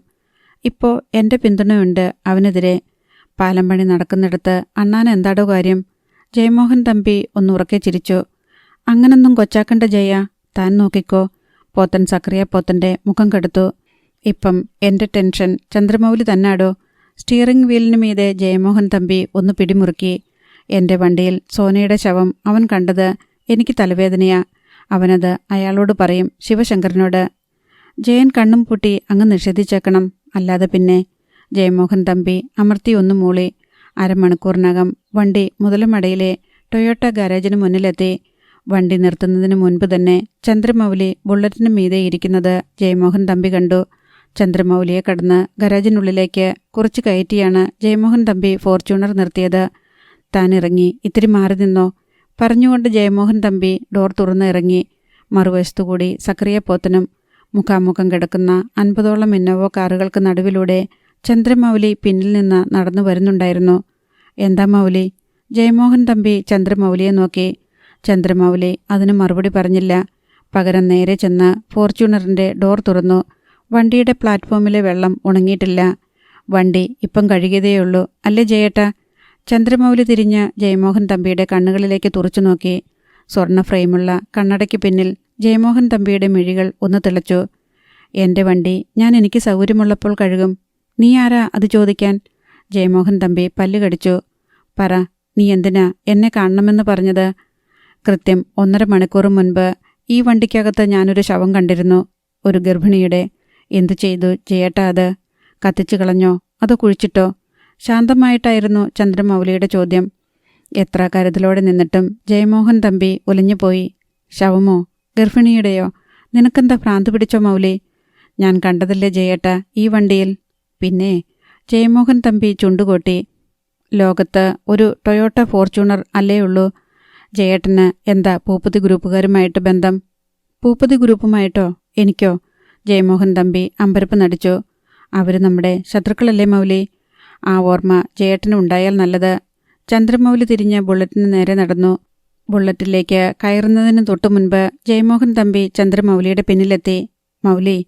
ഇപ്പോൾ എൻ്റെ പിന്തുണയുണ്ട് അവനെതിരെ. പാലം പണി നടക്കുന്നിടത്ത് അണ്ണാൻ എന്താടോ കാര്യം? ജയമോഹൻ തമ്പി ഒന്നുറക്കെ ചിരിച്ചു. അങ്ങനൊന്നും കൊച്ചാക്കണ്ട ജയ, താൻ നോക്കിക്കോ. പോത്തൻ സക്രിയ പോത്തൻ്റെ മുഖം കെടുത്തു. ഇപ്പം എൻ്റെ ടെൻഷൻ ചന്ദ്രമൗലി തന്നാടോ. സ്റ്റിയറിംഗ് വീലിന് മീതെ ജയമോഹൻ തമ്പി ഒന്ന് പിടിമുറുക്കി. എൻ്റെ വണ്ടിയിൽ സോനയുടെ ശവം അവൻ കണ്ടത് എനിക്ക് തലവേദനയാ. അവനത് അയാളോട് പറയും, ശിവശങ്കരനോട്. ജയൻ കണ്ണും പൂട്ടി അങ്ങ് നിഷേധിച്ചേക്കണം, അല്ലാതെ പിന്നെ. ജയമോഹൻ തമ്പി അമർത്തി ഒന്ന് മൂളി. 1/2 മണിക്കൂറിനകം വണ്ടി മുതലമടയിലെ ടൊയോട്ട ഗാരേജിന് മുന്നിലെത്തി. വണ്ടി നിർത്തുന്നതിന് മുൻപ് തന്നെ ചന്ദ്രമൗലി ബുള്ളറ്റിന് മീതെ ഇരിക്കുന്നത് ജയമോഹൻ തമ്പി കണ്ടു. ചന്ദ്രമൗലിയെ കടന്ന് ഗരാജിനുള്ളിലേക്ക് കുറച്ച് കയറ്റിയാണ് ജയമോഹൻ തമ്പി ഫോർച്യൂണർ നിർത്തിയത്. താൻ ഇറങ്ങി ഇത്തിരി മാറി നിന്നോ പറഞ്ഞുകൊണ്ട് ജയമോഹൻ തമ്പി ഡോർ തുറന്ന് ഇറങ്ങി. മറുവശത്തുകൂടി സക്രിയ പോത്തനും. മുഖാമുഖം കിടക്കുന്ന 50ഓളം ഇന്നോവോ കാറുകൾക്ക് നടുവിലൂടെ ചന്ദ്രമൗലി പിന്നിൽ നിന്ന് നടന്നു വരുന്നുണ്ടായിരുന്നു. എന്താ മൗലി? ജയമോഹൻ തമ്പി ചന്ദ്രമൗലിയെ നോക്കി. ചന്ദ്രമൗലി അതിന് മറുപടി പറഞ്ഞില്ല. പകരം നേരെ ചെന്ന് ഫോർച്യൂണറിൻ്റെ ഡോർ തുറന്നു. വണ്ടിയുടെ പ്ലാറ്റ്ഫോമിലെ വെള്ളം ഉണങ്ങിയിട്ടില്ല. വണ്ടി ഇപ്പം കഴുകിയതേയുള്ളൂ അല്ലേ ജയേട്ടാ? ചന്ദ്രമൗലി തിരിഞ്ഞ് ജയമോഹൻ തമ്പിയുടെ കണ്ണുകളിലേക്ക് തുറച്ചു നോക്കി. സ്വർണ്ണ ഫ്രെയിമുള്ള കണ്ണടയ്ക്ക് പിന്നിൽ ജയമോഹൻ തമ്പിയുടെ മിഴികൾ ഒന്ന് തിളച്ചു. എൻ്റെ വണ്ടി ഞാൻ എനിക്ക് സൗകര്യമുള്ളപ്പോൾ കഴുകും. നീ ആരാ അത് ചോദിക്കാൻ? ജയമോഹൻ തമ്പി പല്ല് കടിച്ചു. പറ, നീ എന്തിനാ എന്നെ കാണണമെന്ന് പറഞ്ഞത്? കൃത്യം 1.5 മണിക്കൂർ മുൻപ് ഈ വണ്ടിക്കകത്ത് ഞാനൊരു ശവം കണ്ടിരുന്നു. ഒരു ഗർഭിണിയുടെ. എന്തു ചെയ്തു ജയേട്ടാ അത്? കത്തിച്ചു കളഞ്ഞോ അതോ കുഴിച്ചിട്ടോ? ശാന്തമായിട്ടായിരുന്നു ചന്ദ്രമൗലിയുടെ ചോദ്യം. എത്ര കരുതലോടെ നിന്നിട്ടും ജയമോഹൻ തമ്പി ഉലഞ്ഞുപോയി. ശവമോ? ഗർഭിണിയുടെയോ? നിനക്കെന്താ ഭ്രാന്ത് പിടിച്ചോ മൗലി? ഞാൻ കണ്ടതല്ലേ ജയേട്ട ഈ വണ്ടിയിൽ. പിന്നെ ജയമോഹൻ തമ്പി ചുണ്ടുകൊട്ടി. ലോകത്ത് ഒരു ടൊയോട്ട ഫോർച്യൂണർ അല്ലേ ഉള്ളൂ. ജയേട്ടന് എന്താ പൂപ്പതി ഗ്രൂപ്പുകാരുമായിട്ട് ബന്ധം? പൂപ്പതി ഗ്രൂപ്പുമായിട്ടോ? എനിക്കോ? ജയമോഹൻ തമ്പി അമ്പരപ്പ് നടിച്ചു. അവർ നമ്മുടെ ശത്രുക്കളല്ലേ മൗലി? ആ ഓർമ്മ ജയേട്ടനുണ്ടായാൽ നല്ലത്. ചന്ദ്രമൗലി തിരിഞ്ഞ് ബുള്ളറ്റിന് നേരെ നടന്നു. ബുള്ളറ്റിലേക്ക് കയറുന്നതിന് തൊട്ടു മുൻപ് ജയമോഹൻ തമ്പി ചന്ദ്രമൗലിയുടെ പിന്നിലെത്തി. മൗലി.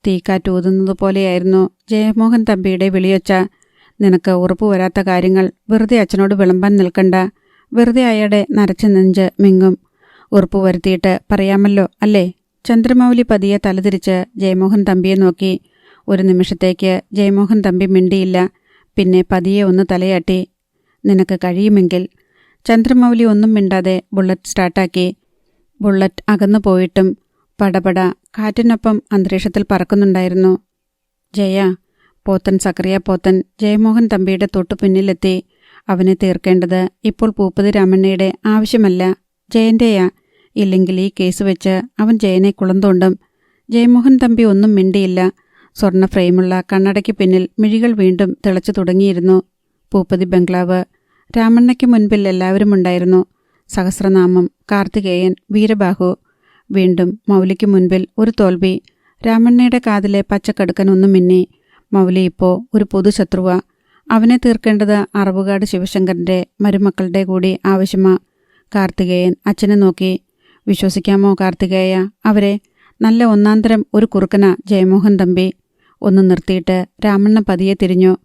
തീക്കാറ്റൂതുന്നതുപോലെയായിരുന്നു ജയമോഹൻ തമ്പിയുടെ വിളിയൊച്ച. നിനക്ക് ഉറപ്പുവരാത്ത കാര്യങ്ങൾ വെറുതെ അച്ഛനോട് വിളമ്പാൻ നിൽക്കണ്ട. വെറുതെ അയാളുടെ നരച്ച നെഞ്ച് മിങ്ങും. ഉറപ്പുവരുത്തിയിട്ട് പറയാമല്ലോ അല്ലേ? ചന്ദ്രമൗലി പതിയെ തലതിരിച്ച് ജയമോഹൻ തമ്പിയെ നോക്കി. ഒരു നിമിഷത്തേക്ക് ജയമോഹൻ തമ്പി മിണ്ടിയില്ല. പിന്നെ പതിയെ ഒന്ന് തലയാട്ടി. നിനക്ക് കഴിയുമെങ്കിൽ. ചന്ദ്രമൗലി ഒന്നും മിണ്ടാതെ ബുള്ളറ്റ് സ്റ്റാർട്ടാക്കി. ബുള്ളറ്റ് അകന്നു പോയിട്ടും പടപട കാറ്റിനൊപ്പം അന്തരീക്ഷത്തിൽ പറക്കുന്നുണ്ടായിരുന്നു. ജയ. പോത്തൻ സക്കറിയ പോത്തൻ ജയമോഹൻ തമ്പിയുടെ തൊട്ടു പിന്നിലെത്തി. അവനെ തീർക്കേണ്ടത് ഇപ്പോൾ പൂപ്പതി രാമണ്ണയുടെ ആവശ്യമല്ല, ജയന്റെയാ. ഇല്ലെങ്കിൽ ഈ കേസ് വെച്ച് അവൻ ജയനെ കുളന്തോണ്ടും. ജയമോഹൻ തമ്പി ഒന്നും മിണ്ടിയില്ല. സ്വർണ്ണ ഫ്രെയിമുള്ള കണ്ണടയ്ക്ക് പിന്നിൽ മിഴികൾ വീണ്ടും തിളച്ചു തുടങ്ങിയിരുന്നു. പൂപ്പതി ബംഗ്ലാവ്. രാമണ്ണയ്ക്ക് മുൻപിൽ എല്ലാവരുമുണ്ടായിരുന്നു. സഹസ്രനാമം, കാർത്തികേയൻ, വീരബാഹു. വീണ്ടും മൗലിക്ക് മുൻപിൽ ഒരു തോൽവി. രാമണ്ണയുടെ കാതിലെ പച്ചക്കടുക്കൻ ഒന്നും മിന്നി. മൗലി ഇപ്പോൾ ഒരു പൊതുശത്രുവാ. അവനെ തീർക്കേണ്ടത് അറവുകാട് ശിവശങ്കരന്റെ മരുമക്കളുടെ കൂടി ആവശ്യമാ. കാർത്തികേയൻ അച്ഛനെ നോക്കി. വിശ്വസിക്കാമോ കാർത്തികേയ അവരെ? നല്ല ഒന്നാന്തരം ഒരു കുറുക്കനാ ജയമോഹൻ തമ്പി. ഒന്ന് നിർത്തിയിട്ട് രാമണ്ണ പതിയെ തിരിഞ്ഞു.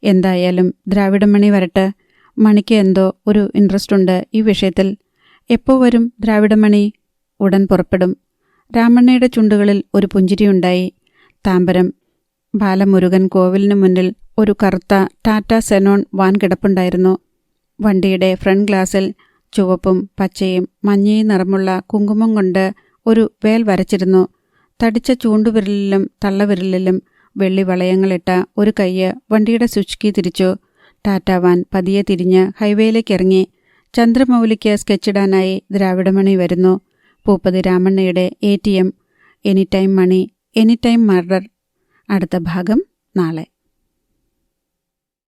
എന്തായാലും ദ്രാവിഡമണി വരട്ടെ. മണിക്ക് എന്തോ ഒരു ഇൻട്രസ്റ്റ് ഉണ്ട് ഈ വിഷയത്തിൽ. എപ്പോ വരും ദ്രാവിഡമണി? ഉടൻ പുറപ്പെടും. രാമണ്ണയുടെ ചുണ്ടുകളിൽ ഒരു പുഞ്ചിരിയുണ്ടായി. താമ്പരം ബാലമുരുകൻ കോവിലിനു മുന്നിൽ ഒരു കറുത്ത ടാറ്റ സെനോൺ വാൻ കിടപ്പുണ്ടായിരുന്നു. വണ്ടിയുടെ ഫ്രണ്ട് ഗ്ലാസിൽ ചുവപ്പും പച്ചയും മഞ്ഞയും നിറമുള്ള കുങ്കുമം കൊണ്ട് ഒരു വേൽ വരച്ചിരുന്നു. തടിച്ച ചൂണ്ടുവിരലിലും തള്ളവിരലിലും വെള്ളി വളയങ്ങളിട്ട ഒരു കയ്യ് വണ്ടിയുടെ സ്വിച്ച് കീ തിരിച്ചു. ടാറ്റ വാൻ പതിയെ തിരിഞ്ഞ് ഹൈവേയിലേക്ക് ഇറങ്ങി. ചന്ദ്രമൗലിക്ക് സ്കെച്ചിടാനായി ദ്രാവിഡമണി വരുന്നു. പൂപ്പതി രാമണ്ണയുടെ ATM. Any time money, any time murder. അടുത്ത ഭാഗം നാളെ.